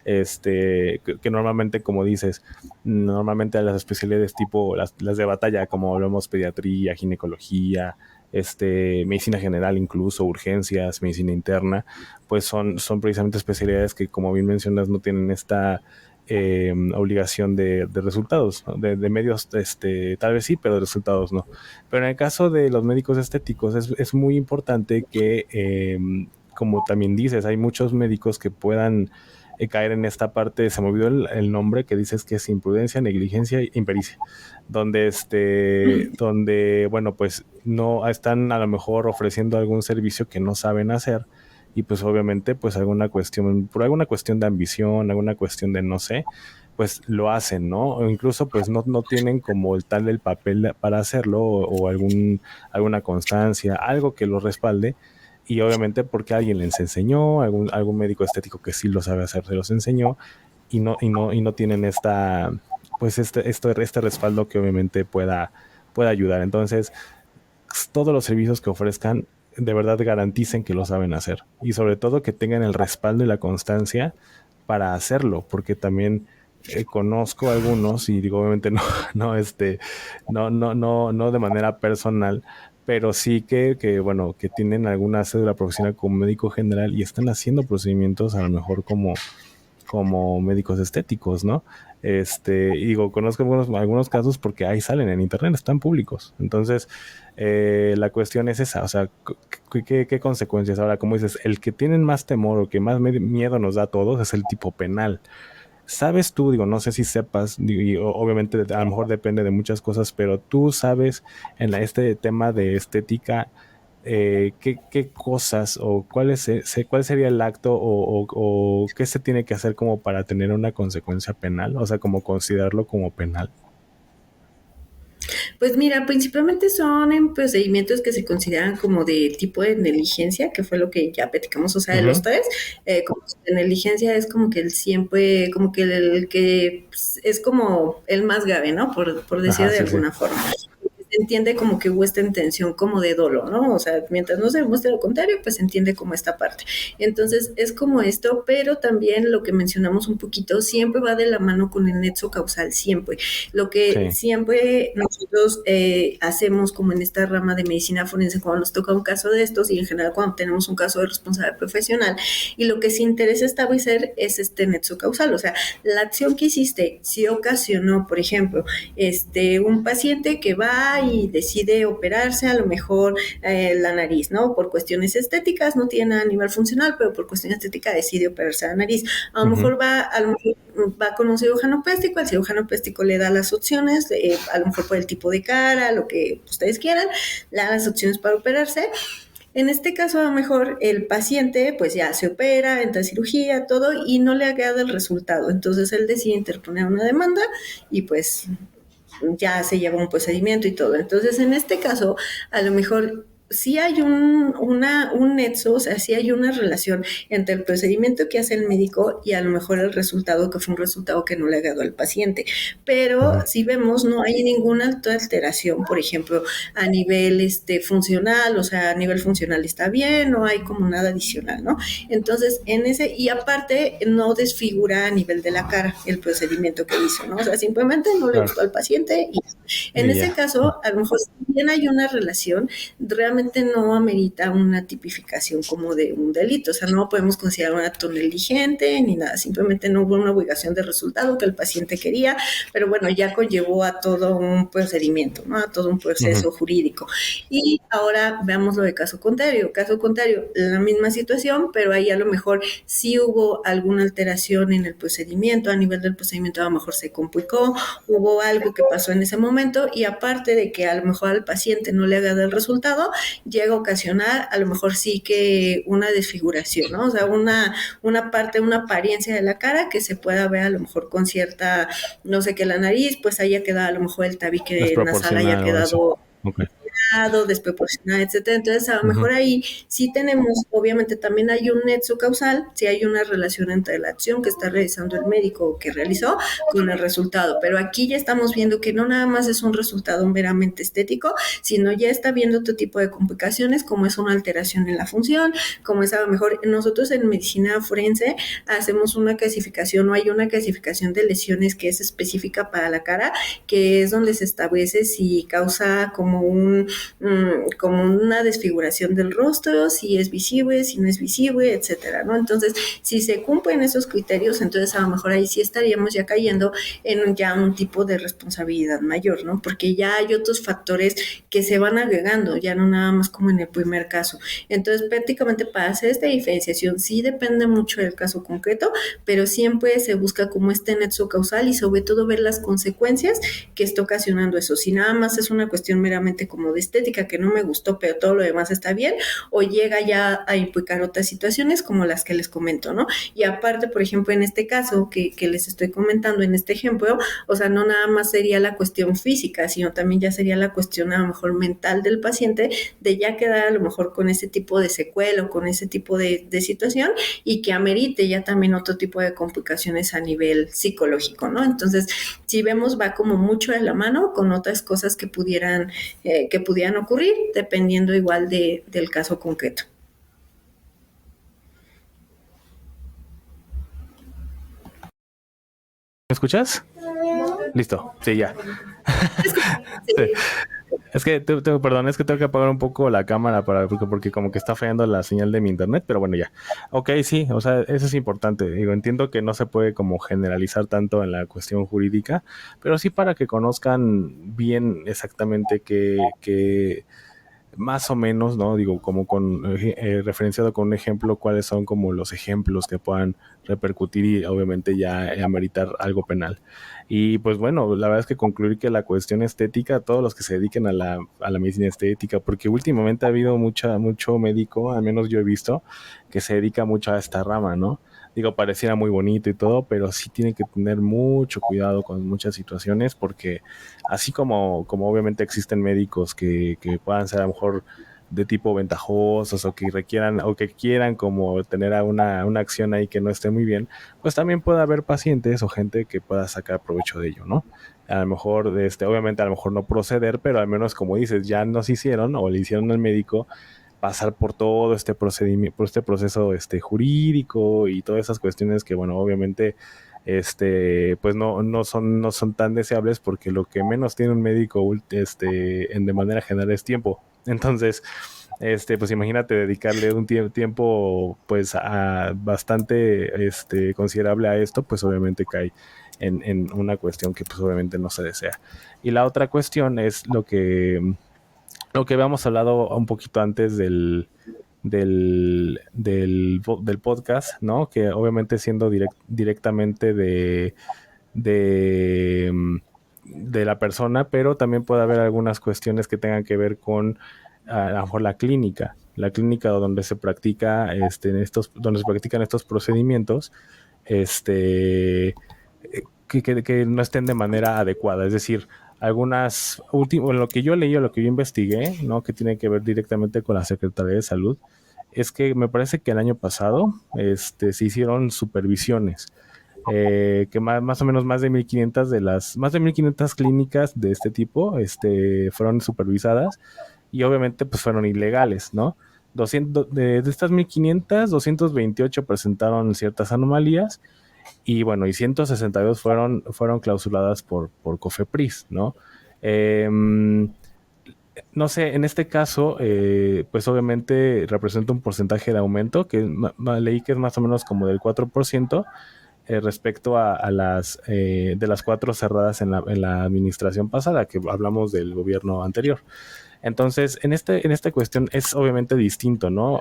que normalmente, como dices, normalmente a las especialidades tipo las de batalla, como hablamos pediatría, ginecología, medicina general, incluso urgencias, medicina interna, pues son precisamente especialidades que, como bien mencionas, no tienen esta obligación de resultados, ¿no? De medios, tal vez sí, pero de resultados no. Pero en el caso de los médicos estéticos es muy importante que, como también dices, hay muchos médicos que puedan caer en esta parte, se me olvidó el nombre, que dices que es imprudencia, negligencia e impericia, donde donde, bueno, pues no están a lo mejor ofreciendo algún servicio que no saben hacer, y pues obviamente pues alguna cuestión, por alguna cuestión de ambición, alguna cuestión de no sé, pues lo hacen, ¿no? O incluso pues no tienen como el tal el papel para hacerlo, o alguna constancia, algo que lo respalde, y obviamente porque alguien les enseñó, algún médico estético que sí lo sabe hacer se los enseñó, y no tienen pues este respaldo que obviamente pueda ayudar. Entonces, todos los servicios que ofrezcan de verdad garanticen que lo saben hacer, y sobre todo que tengan el respaldo y la constancia para hacerlo, porque también conozco algunos, y digo obviamente no no de manera personal, pero sí bueno, que tienen alguna cédula profesional como médico general y están haciendo procedimientos a lo mejor como médicos estéticos, ¿no? Y digo, conozco algunos casos porque ahí salen en internet, están públicos. Entonces, la cuestión es esa, o sea, ¿qué consecuencias? Ahora, como dices, el que tienen más temor o que más miedo nos da a todos es el tipo penal. ¿Sabes tú? Digo, no sé si sepas, y obviamente a lo mejor depende de muchas cosas, pero tú sabes en este tema de estética, qué cosas o cuál sería el acto, o qué se tiene que hacer como para tener una consecuencia penal, o sea, como considerarlo como penal. Pues mira, principalmente son en procedimientos que se consideran como de tipo de negligencia, que fue lo que ya platicamos, o sea, de los Ujú. tres. Como de negligencia es como que el siempre, como que el que es como el más grave, ¿no? Por decir Ajá, de sí, sí. alguna forma. se entiende como que hubo esta intención como de dolo, ¿no? O sea, mientras no se demuestre lo contrario, pues se entiende como esta parte. Entonces, es como esto, pero también lo que mencionamos un poquito, siempre va de la mano con el nexo causal, siempre. Lo que Sí. siempre nosotros hacemos como en esta rama de medicina forense, cuando nos toca un caso de estos y en general cuando tenemos un caso de responsabilidad profesional, y lo que sí interesa establecer es este nexo causal, o sea, la acción que hiciste si ocasionó, por ejemplo, un paciente que va y decide operarse a lo mejor la nariz, ¿no? Por cuestiones estéticas, no tiene nada a nivel funcional, pero por cuestión estética decide operarse la nariz. A lo mejor va con un cirujano plástico, el cirujano plástico le da las opciones, a lo mejor por el tipo de cara, lo que ustedes quieran, le da las opciones para operarse. En este caso, a lo mejor el paciente pues ya se opera, entra a cirugía, todo, y no le agrada el resultado. Entonces él decide interponer una demanda y pues ya se lleva un procedimiento y todo. Entonces, en este caso, a lo mejor sí hay un nexo, o sea, sí hay una relación entre el procedimiento que hace el médico y a lo mejor el resultado, que fue un resultado que no le agradó al paciente. Pero si vemos, no hay ninguna alteración, por ejemplo, a nivel funcional, o sea, a nivel funcional está bien, no hay como nada adicional, ¿no? Entonces, y aparte, no desfigura a nivel de la cara el procedimiento que hizo, ¿no? O sea, simplemente no le gustó al paciente y en Y ese ya. caso, a lo mejor si bien hay una relación, realmente no amerita una tipificación como de un delito, o sea, no podemos considerar un acto negligente ni nada, simplemente no hubo una obligación de resultado que el paciente quería, pero bueno, ya conllevó a todo un procedimiento, ¿no? A todo un proceso jurídico. Y ahora veamos lo de caso contrario. Caso contrario, la misma situación, pero ahí a lo mejor sí hubo alguna alteración en el procedimiento, a nivel del procedimiento a lo mejor se complicó, hubo algo que pasó en ese momento y aparte de que a lo mejor al paciente no le ha dado el resultado, llega a ocasionar a lo mejor sí que una desfiguración, ¿no? O sea, una parte, una apariencia de la cara que se pueda ver a lo mejor con cierta, no sé, que la nariz pues haya quedado, a lo mejor el tabique nasal haya Desproporcionado eso. quedado Ok. desproporcionada, etcétera. Entonces, a lo mejor ahí sí tenemos, obviamente también hay un nexo causal, sí hay una relación entre la acción que está realizando el médico o que realizó con el resultado, pero aquí ya estamos viendo que no nada más es un resultado meramente estético, sino ya está viendo otro tipo de complicaciones, como es una alteración en la función, como es a lo mejor nosotros en medicina forense hacemos una clasificación o hay una clasificación de lesiones que es específica para la cara, que es donde se establece si causa como una desfiguración del rostro, si es visible, si no es visible, etcétera, ¿no? Entonces, si se cumplen esos criterios, entonces a lo mejor ahí sí estaríamos ya cayendo en ya un tipo de responsabilidad mayor, ¿no? Porque ya hay otros factores que se van agregando, ya no nada más como en el primer caso. Entonces, prácticamente para hacer esta diferenciación sí depende mucho del caso concreto, pero siempre se busca como este nexo causal y sobre todo ver las consecuencias que está ocasionando eso. Si nada más es una cuestión meramente como de estética que no me gustó, pero todo lo demás está bien, o llega ya a implicar otras situaciones como las que les comento, ¿no? Y aparte, por ejemplo, en este caso que les estoy comentando, en este ejemplo, o sea, no nada más sería la cuestión física, sino también ya sería la cuestión a lo mejor mental del paciente, de ya quedar a lo mejor con ese tipo de secuela o con ese tipo de situación y que amerite ya también otro tipo de complicaciones a nivel psicológico, ¿no? Entonces, si vemos, va como mucho de la mano con otras cosas que pudieran ocurrir, dependiendo igual del caso concreto. ¿Me escuchas? Listo. Sí, ya. Sí. Sí. Es que, perdón, es que tengo que apagar un poco la cámara porque como que está fallando la señal de mi internet, pero bueno, ya. Ok, sí, o sea, eso es importante. Digo, entiendo que no se puede como generalizar tanto en la cuestión jurídica, pero sí para que conozcan bien exactamente qué más o menos, ¿no? Digo, como referenciado con un ejemplo, cuáles son como los ejemplos que puedan repercutir y obviamente ya ameritar algo penal. Y pues bueno, la verdad es que concluir que la cuestión estética, todos los que se dediquen a la medicina estética, porque últimamente ha habido mucho médico, al menos yo he visto, que se dedica mucho a esta rama, ¿no? Digo, pareciera muy bonito y todo, pero sí tiene que tener mucho cuidado con muchas situaciones porque así como obviamente existen médicos que puedan ser a lo mejor de tipo ventajosos o que requieran o que quieran como tener a una acción ahí que no esté muy bien, pues también puede haber pacientes o gente que pueda sacar provecho de ello, ¿no? A lo mejor, obviamente a lo mejor no proceder, pero al menos como dices, ya nos hicieron o le hicieron al médico pasar por todo este procedimiento, por este proceso jurídico y todas esas cuestiones que, bueno, obviamente pues no son tan deseables porque lo que menos tiene un médico de manera general es tiempo. Entonces, pues imagínate dedicarle un tiempo pues bastante considerable a esto, pues obviamente cae en una cuestión que pues obviamente no se desea. Y la otra cuestión es lo que habíamos hablado un poquito antes del podcast, ¿no? Que obviamente siendo directamente de, mm, de la persona, pero también puede haber algunas cuestiones que tengan que ver con a lo mejor la clínica donde se practica donde se practican estos procedimientos, que no estén de manera adecuada. Es decir, lo que yo leí o lo que yo investigué, ¿no? Que tiene que ver directamente con la Secretaría de Salud, es que me parece que el año pasado se hicieron supervisiones, que más o menos más de 1500 clínicas de este tipo fueron supervisadas y obviamente pues fueron ilegales, ¿no? De estas 1500, 228 presentaron ciertas anomalías y bueno, y 162 fueron clausuradas por COFEPRIS, ¿no? Eh, no sé, en este caso, pues obviamente representa un porcentaje de aumento que leí que es más o menos como del 4%, respecto a de las 4 cerradas en la administración pasada, que hablamos del gobierno anterior. Entonces, en esta cuestión es obviamente distinto, ¿no?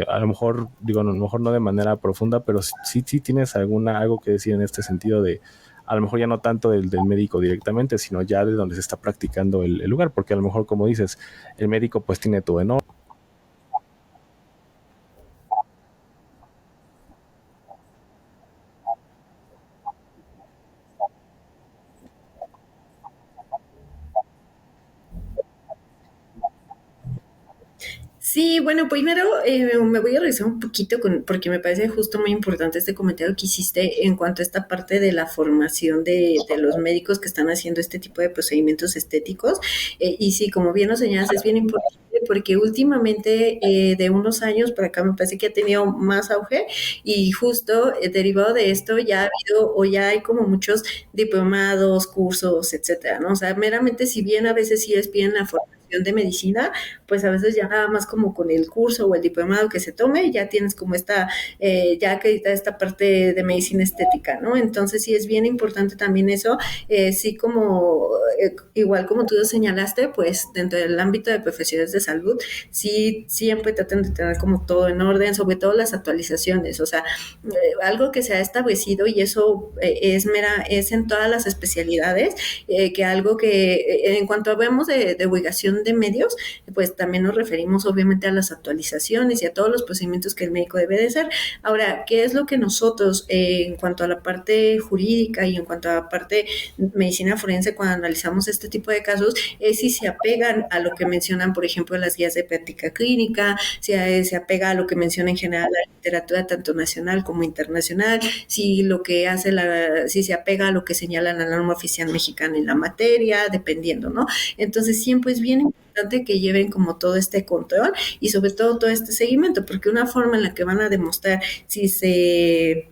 A lo mejor, digo, a lo mejor no de manera profunda, pero sí tienes algo que decir en este sentido de, a lo mejor ya no tanto del médico directamente, sino ya de donde se está practicando el lugar, porque a lo mejor, como dices, el médico pues tiene todo en orden. Sí, bueno, primero me voy a revisar un poquito porque me parece justo muy importante este comentario que hiciste en cuanto a esta parte de la formación de los médicos que están haciendo este tipo de procedimientos estéticos. Y sí, como bien lo señalas, es bien importante porque últimamente de unos años para acá me parece que ha tenido más auge y justo derivado de esto ya ha habido o ya hay como muchos diplomados, cursos, etcétera, ¿no? O sea, meramente si bien a veces sí les piden la formación de medicina, pues a veces ya nada más como con el curso o el diplomado que se tome, ya tienes como ya acreditada esta parte de medicina estética, ¿no? Entonces sí es bien importante también eso, sí como, igual como tú lo señalaste, pues dentro del ámbito de profesionales de salud, sí siempre tratan de tener como todo en orden, sobre todo las actualizaciones, o sea, algo que se ha establecido y eso es en todas las especialidades, que algo que en cuanto hablamos de ubicación de medios, pues también nos referimos obviamente a las actualizaciones y a todos los procedimientos que el médico debe de hacer. Ahora, ¿qué es lo que nosotros, en cuanto a la parte jurídica y en cuanto a la parte medicina forense, cuando analizamos este tipo de casos, es si se apegan a lo que mencionan, por ejemplo, las guías de práctica clínica, si se apega a lo que menciona en general la literatura tanto nacional como internacional, si se apega a lo que señala la norma oficial mexicana en la materia, dependiendo, ¿no? Entonces siempre es bien importante que lleven como todo este control y sobre todo este seguimiento, porque una forma en la que van a demostrar si se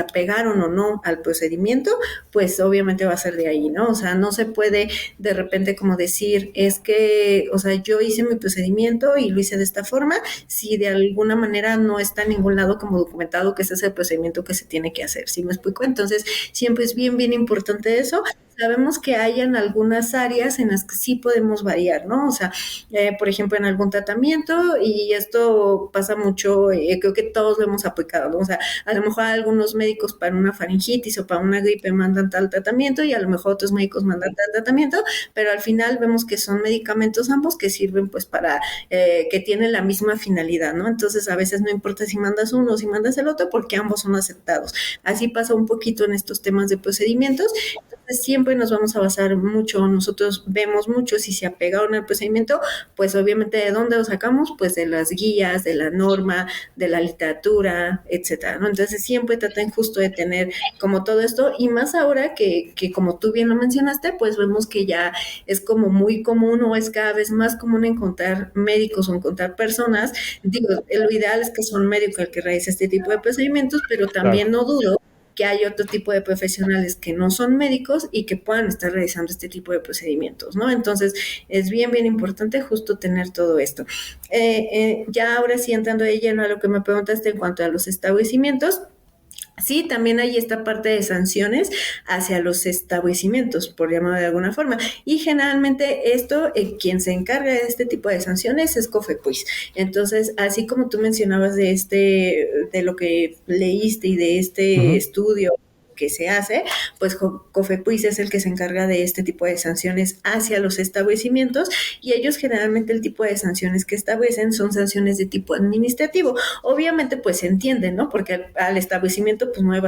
apegaron o no al procedimiento, pues obviamente va a ser de ahí, ¿no? O sea, no se puede de repente como decir, es que, o sea, yo hice mi procedimiento y lo hice de esta forma, si de alguna manera no está en ningún lado como documentado que ese es el procedimiento que se tiene que hacer, ¿sí me explico? Entonces, siempre es bien importante eso. Sabemos que hay en algunas áreas en las que sí podemos variar, ¿no? O sea, por ejemplo, en algún tratamiento, y esto pasa mucho, creo que todos lo hemos aplicado, ¿no? O sea, a lo mejor algunos médicos para una faringitis o para una gripe mandan tal tratamiento y a lo mejor otros médicos mandan tal tratamiento, pero al final vemos que son medicamentos ambos que sirven pues que tienen la misma finalidad, ¿no? Entonces a veces no importa si mandas uno o si mandas el otro porque ambos son aceptados. Así pasa un poquito en estos temas de procedimientos. Entonces siempre nos vamos a basar mucho, nosotros vemos mucho si se apegaron al procedimiento, pues obviamente de dónde lo sacamos, pues de las guías, de la norma, de la literatura, etcétera, ¿no? Entonces siempre traten justo de tener como todo esto, y más ahora que como tú bien lo mencionaste, pues vemos que ya es como muy común o es cada vez más común encontrar médicos o encontrar personas. Digo, lo ideal es que sea un médico el que realice este tipo de procedimientos, pero también Claro. no dudo que hay otro tipo de profesionales que no son médicos y que puedan estar realizando este tipo de procedimientos, ¿no? Entonces, es bien, bien importante justo tener todo esto. Ya ahora sí, entrando de lleno a lo que me preguntaste en cuanto a los establecimientos, sí, también hay esta parte de sanciones hacia los establecimientos, por llamarlo de alguna forma. Y generalmente esto, quien se encarga de este tipo de sanciones es Cofepris. Entonces, así como tú mencionabas de lo que leíste y de este Ujú. estudio que se hace, pues Cofepris es el que se encarga de este tipo de sanciones hacia los establecimientos, y ellos generalmente el tipo de sanciones que establecen son sanciones de tipo administrativo. Obviamente pues se entiende, ¿no? Porque al establecimiento pues no le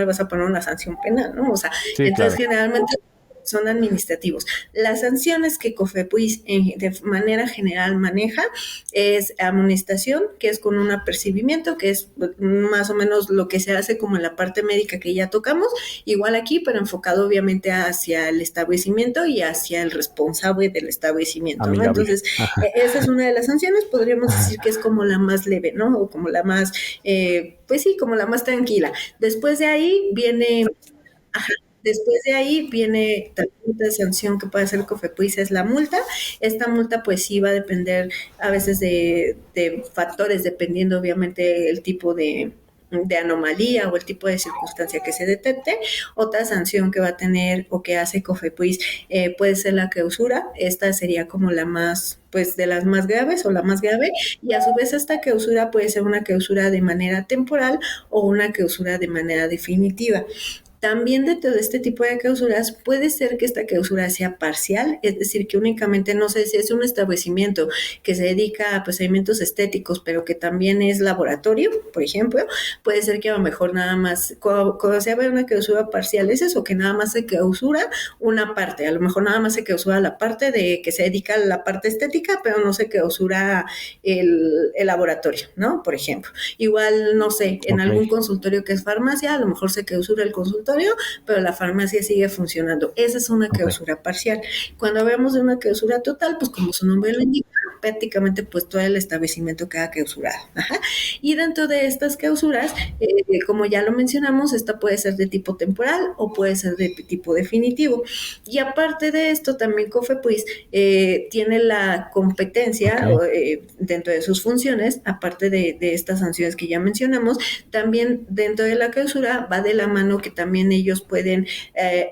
vas a poner una sanción penal, ¿no? O sea, Sí, entonces claro. generalmente son administrativos. Las sanciones que Cofepris de manera general maneja es amonestación, que es con un apercibimiento, que es más o menos lo que se hace como en la parte médica que ya tocamos, igual aquí, pero enfocado obviamente hacia el establecimiento y hacia el responsable del establecimiento, ¿no? Amigable. Entonces, Ajá. esa es una de las sanciones, podríamos decir que es como la más leve, ¿no? O como la más, pues sí, como la más tranquila. Después de ahí viene, ajá, después de ahí viene también otra sanción que puede hacer Cofepris, es la multa. Esta multa pues sí va a depender a veces de factores, dependiendo obviamente el tipo de anomalía o el tipo de circunstancia que se detecte. Otra sanción que va a tener o que hace Cofepris puede ser la clausura. Esta sería como la más, pues de las más graves o la más grave, y a su vez esta clausura puede ser una clausura de manera temporal o una clausura de manera definitiva. También dentro de este tipo de clausuras puede ser que esta clausura sea parcial, es decir, que únicamente, no sé si es un establecimiento que se dedica a procedimientos estéticos, pero que también es laboratorio, por ejemplo, puede ser que a lo mejor nada más, cuando se abre una clausura parcial, es eso, que nada más se clausura una parte, a lo mejor nada más se clausura la parte de que se dedica a la parte estética, pero no se clausura el laboratorio, ¿no? Por ejemplo. Igual, no sé, en Ok. algún consultorio que es farmacia, a lo mejor se clausura el consultorio, pero la farmacia sigue funcionando. Esa es una Ok. clausura parcial. Cuando hablamos de una clausura total, pues como su nombre lo indica, prácticamente pues todo el establecimiento queda clausurado. Ajá. Y dentro de estas clausuras, como ya lo mencionamos, esta puede ser de tipo temporal o puede ser de tipo definitivo. Y aparte de esto, también Cofepris tiene la competencia Ok. dentro de sus funciones, aparte de estas sanciones que ya mencionamos, también dentro de la clausura va de la mano que también ellos pueden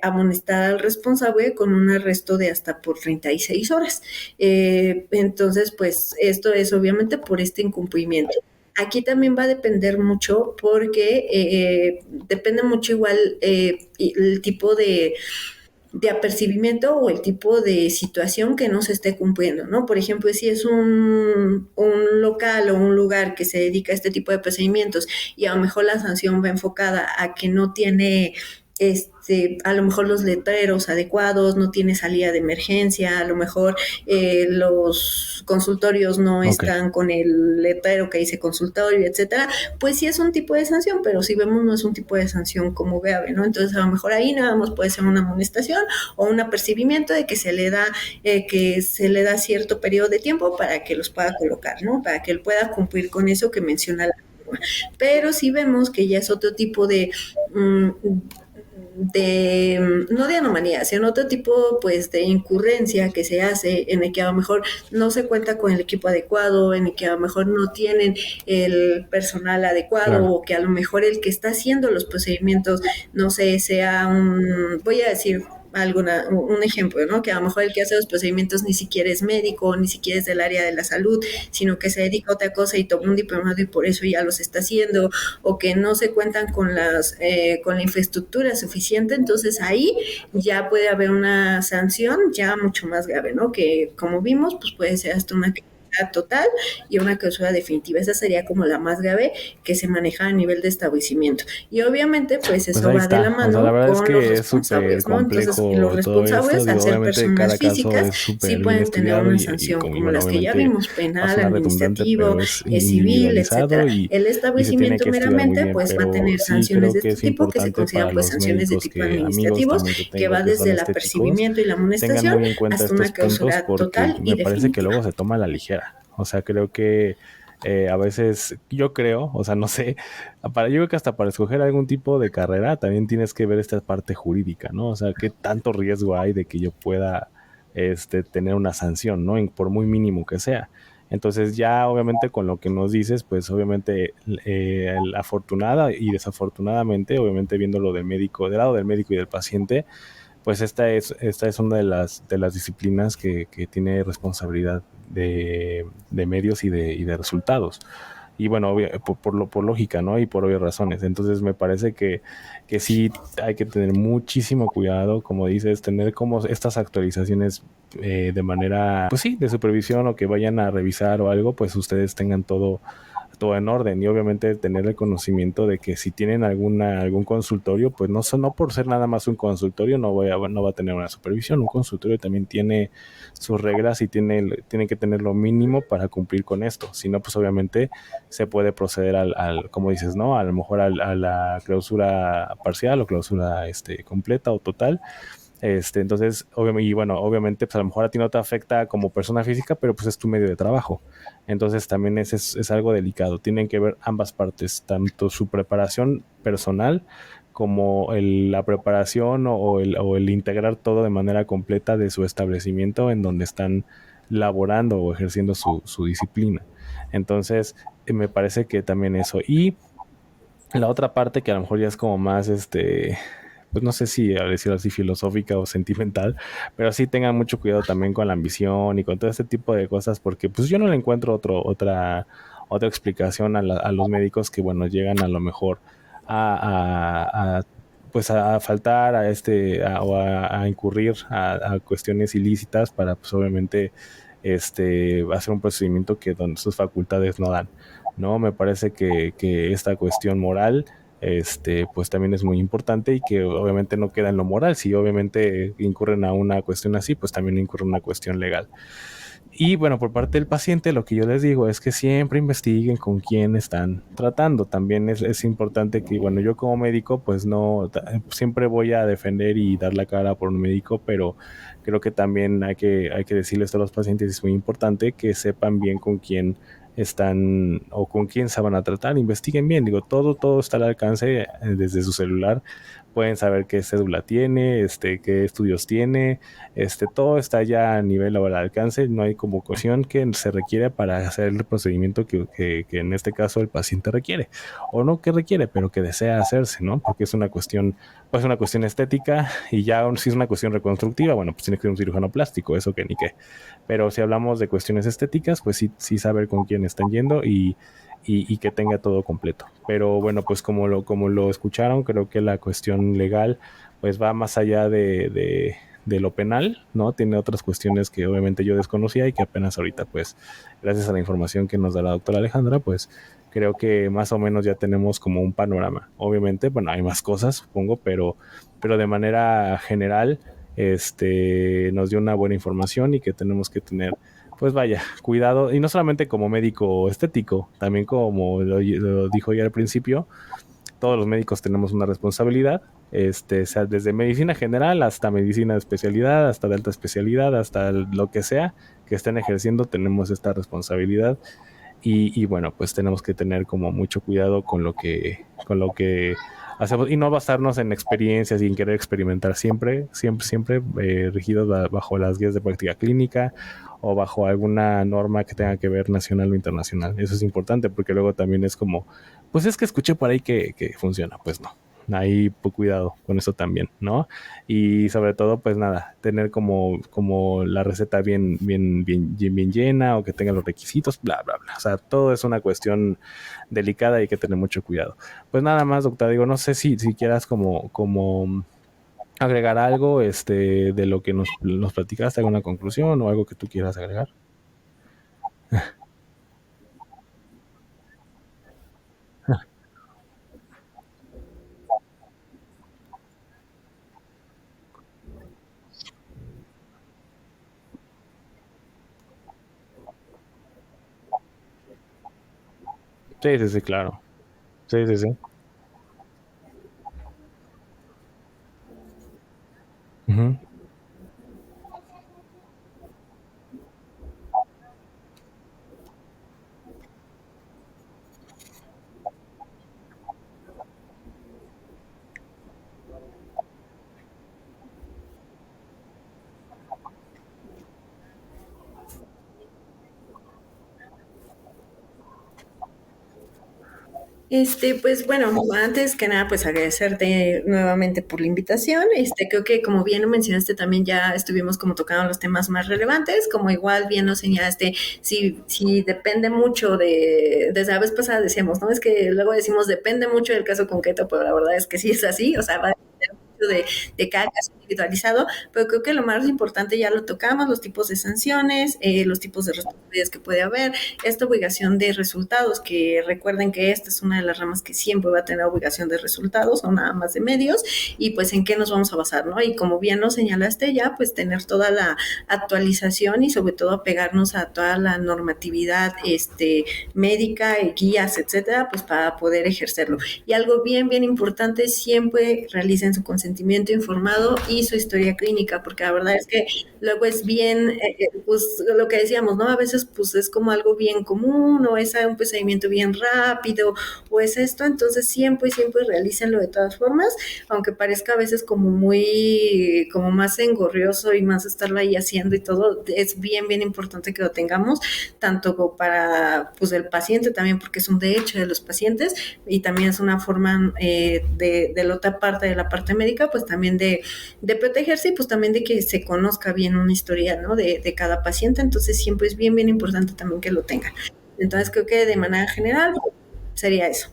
amonestar al responsable con un arresto de hasta por 36 horas. Entonces, pues esto es obviamente por este incumplimiento. Aquí también va a depender mucho porque depende mucho igual el tipo de apercibimiento o el tipo de situación que no se esté cumpliendo, ¿no? Por ejemplo, si es un local o un lugar que se dedica a este tipo de procedimientos y a lo mejor la sanción va enfocada a que no tiene a lo mejor los letreros adecuados, no tiene salida de emergencia, a lo mejor los consultorios no Ok. están con el letrero que dice consultorio, etcétera, pues sí es un tipo de sanción, pero si vemos no es un tipo de sanción como grave, ¿no? Entonces a lo mejor ahí nada más puede ser una amonestación o un apercibimiento de que se le da cierto periodo de tiempo para que los pueda colocar, ¿no? Para que él pueda cumplir con eso que menciona la norma. Pero si vemos que ya es otro tipo no de anomalía, sino otro tipo pues de incurrencia que se hace en el que a lo mejor no se cuenta con el equipo adecuado, en el que a lo mejor no tienen el personal adecuado, Claro. o que a lo mejor el que está haciendo los procedimientos, no sé, sea voy a decir un ejemplo, ¿no? Que a lo mejor el que hace los procedimientos ni siquiera es médico, ni siquiera es del área de la salud, sino que se dedica a otra cosa y tomó un diplomado y por eso ya los está haciendo, o que no se cuentan con la infraestructura suficiente, entonces ahí ya puede haber una sanción ya mucho más grave, ¿no? Que como vimos, pues puede ser hasta una clausura total y una clausura definitiva. Esa sería como la más grave que se maneja a nivel de establecimiento. Y obviamente, pues Pues eso ahí va de la está. O sea, la mano verdad es con los que es súper responsables, ¿no? Entonces, complejo los todo esto. responsables, al Digo, ser obviamente personas cada caso físicas, es sí súper bien pueden tener estudiado una y sanción, como, y como bueno, las que ya obviamente vimos, va a penal, sonar redundante, administrativo, pero es civil, individualizado etcétera. El y se tiene establecimiento que estudiar muy meramente, bien, pues va a pero tener sí sanciones creo de que este es tipo, que se importante consideran para pues los sanciones de médicos tipo que, amigos administrativos, también que que tengo va que son desde el estéticos, apercibimiento y la tengan amonestación muy en cuenta hasta una estos puntos clausura porque total y me parece que definitiva. luego se toma a la ligera. O sea, creo que a veces, yo creo, o sea, no sé, yo creo que hasta para escoger algún tipo de carrera también tienes que ver esta parte jurídica, ¿no? O sea, qué tanto riesgo hay de que yo pueda tener una sanción, ¿no? Por muy mínimo que sea. Entonces ya obviamente con lo que nos dices, pues obviamente afortunada y desafortunadamente, obviamente viéndolo del médico, del lado del médico y del paciente, pues esta es una de las disciplinas que tiene responsabilidad de medios y de resultados. Y bueno, por lógica, ¿no? Y por obvias razones. Entonces me parece que sí hay que tener muchísimo cuidado, como dices, tener como estas actualizaciones de manera, pues sí, de supervisión o que vayan a revisar o algo, pues ustedes tengan todo en orden y obviamente tener el conocimiento de que si tienen algún consultorio, pues no por ser nada más un consultorio no va a tener una supervisión. Un consultorio también tiene sus reglas y tiene que tener lo mínimo para cumplir con esto. Si no, pues obviamente se puede proceder como dices, ¿no? A lo mejor a la clausura parcial o clausura completa o total. Entonces, y bueno, obviamente, pues a lo mejor a ti no te afecta como persona física, pero pues es tu medio de trabajo. Entonces también es algo delicado. Tienen que ver ambas partes, tanto su preparación personal como la preparación o el integrar todo de manera completa de su establecimiento en donde están laborando o ejerciendo su disciplina. Entonces, me parece que también eso. Y la otra parte que a lo mejor ya es como más, pues no sé si a decirlo así filosófica o sentimental, pero sí tengan mucho cuidado también con la ambición y con todo este tipo de cosas, porque pues yo no le encuentro otra explicación a los médicos que, bueno, llegan a lo mejor pues a faltar o a incurrir a cuestiones ilícitas para pues obviamente hacer un procedimiento que donde sus facultades no dan. ¿No? Me parece que esta cuestión moral, pues también es muy importante y que obviamente no queda en lo moral. Si obviamente incurren a una cuestión así, pues también incurre en una cuestión legal. Y bueno, por parte del paciente, lo que yo les digo es que siempre investiguen con quién están tratando. También es importante que, bueno, yo como médico, pues no, siempre voy a defender y dar la cara por un médico, pero creo que también hay que decirles a los pacientes, es muy importante que sepan bien con quién están o con quién se van a tratar, investiguen bien, digo, todo está al alcance desde su celular, pueden saber qué cédula tiene, qué estudios tiene, todo está ya a nivel o al alcance, no hay como cuestión que se requiere para hacer el procedimiento que en este caso el paciente requiere, o no que requiere, pero que desea hacerse, ¿no? Porque es una cuestión, pues una cuestión estética y ya si es una cuestión reconstructiva, bueno, pues tiene que ser un cirujano plástico, eso que ni qué. Pero si hablamos de cuestiones estéticas, pues sí saber con quién están yendo y que tenga todo completo. Pero bueno, pues como lo escucharon, creo que la cuestión legal pues va más allá de lo penal, ¿no? Tiene otras cuestiones que obviamente yo desconocía y que apenas ahorita, pues, gracias a la información que nos da la doctora Alejandra, pues creo que más o menos ya tenemos como un panorama. Obviamente, bueno, hay más cosas, supongo, pero de manera general, nos dio una buena información y que tenemos que tener, pues vaya, cuidado, y no solamente como médico estético, también como lo dijo ya al principio, todos los médicos tenemos una responsabilidad, sea desde medicina general hasta medicina de especialidad, hasta de alta especialidad, hasta lo que sea que estén ejerciendo, tenemos esta responsabilidad y bueno, pues tenemos que tener como mucho cuidado con lo que hacemos y no basarnos en experiencias y en querer experimentar siempre regidos bajo las guías de práctica clínica o bajo alguna norma que tenga que ver nacional o internacional. Eso es importante porque luego también es como, pues es que escuché por ahí que funciona, pues no. Ahí cuidado con eso también, ¿no? Y sobre todo, pues nada, tener como la receta bien llena o que tenga los requisitos, bla, bla, bla. O sea, todo es una cuestión delicada y hay que tener mucho cuidado. Pues nada más, doctora, digo, no sé si quieras como agregar algo de lo que nos platicaste, alguna conclusión o algo que tú quieras agregar. Sí, sí, sí, claro. Sí, sí, sí. Ujú. Pues bueno, antes que nada, pues agradecerte nuevamente por la invitación. Creo que como bien lo mencionaste, también ya estuvimos como tocando los temas más relevantes, como igual bien lo señalaste, si depende mucho desde la vez pasada decíamos, ¿no? Es que luego decimos depende mucho del caso concreto, pero la verdad es que sí es así, o sea, va a depender mucho de cada caso individualizado, pero creo que lo más importante ya lo tocamos, los tipos de sanciones, los tipos de responsabilidades que puede haber, esta obligación de resultados, que recuerden que esta es una de las ramas que siempre va a tener obligación de resultados, o nada más de medios, y pues en qué nos vamos a basar, ¿no? Y como bien lo señalaste ya, pues tener toda la actualización y sobre todo apegarnos a toda la normatividad médica, guías, etcétera, pues para poder ejercerlo. Y algo bien, bien importante, siempre realicen su consentimiento informado y su historia clínica, porque la verdad es que luego es bien, pues lo que decíamos, ¿no? A veces pues es como algo bien común o es un procedimiento bien rápido o es esto, entonces siempre, siempre realícenlo de todas formas, aunque parezca a veces como muy, como más engorrioso y más estarlo ahí haciendo y todo, es bien, bien importante que lo tengamos, tanto para pues el paciente también, porque es un derecho de los pacientes y también es una forma de la otra parte, de la parte médica, pues también de protegerse y pues también de que se conozca bien una historia, ¿no? De cada paciente, entonces siempre es bien, bien importante también que lo tengan. Entonces creo que de manera general sería eso.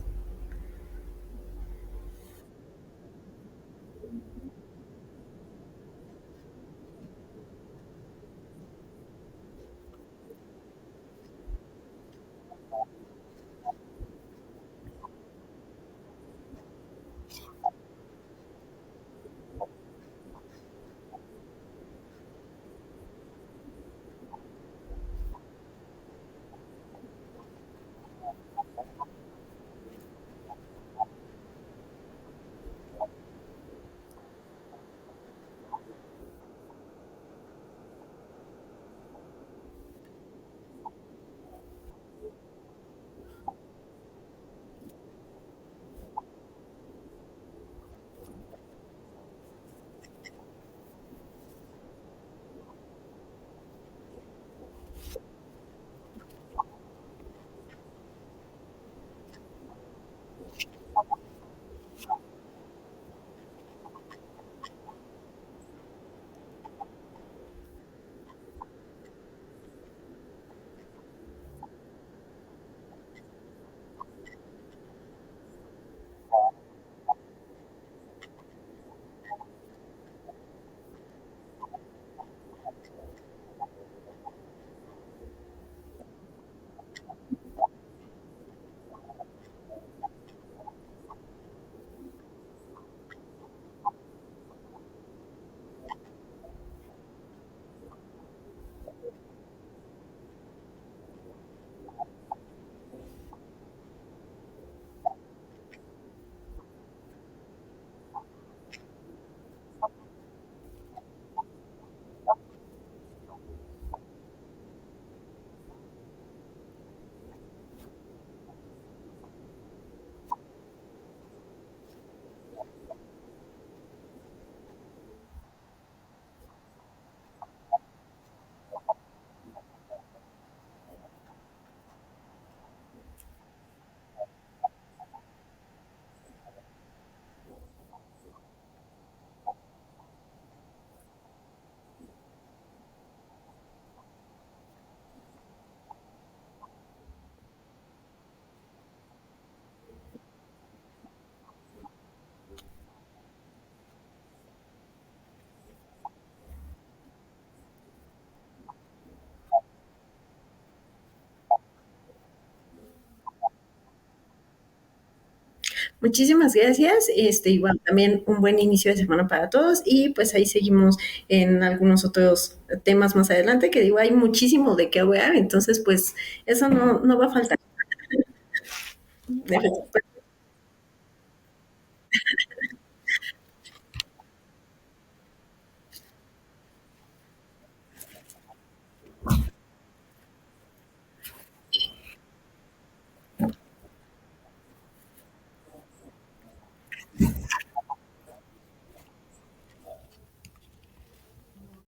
Muchísimas gracias. Igual también un buen inicio de semana para todos y pues ahí seguimos en algunos otros temas más adelante, que digo, hay muchísimo de qué hablar, entonces pues eso no va a faltar.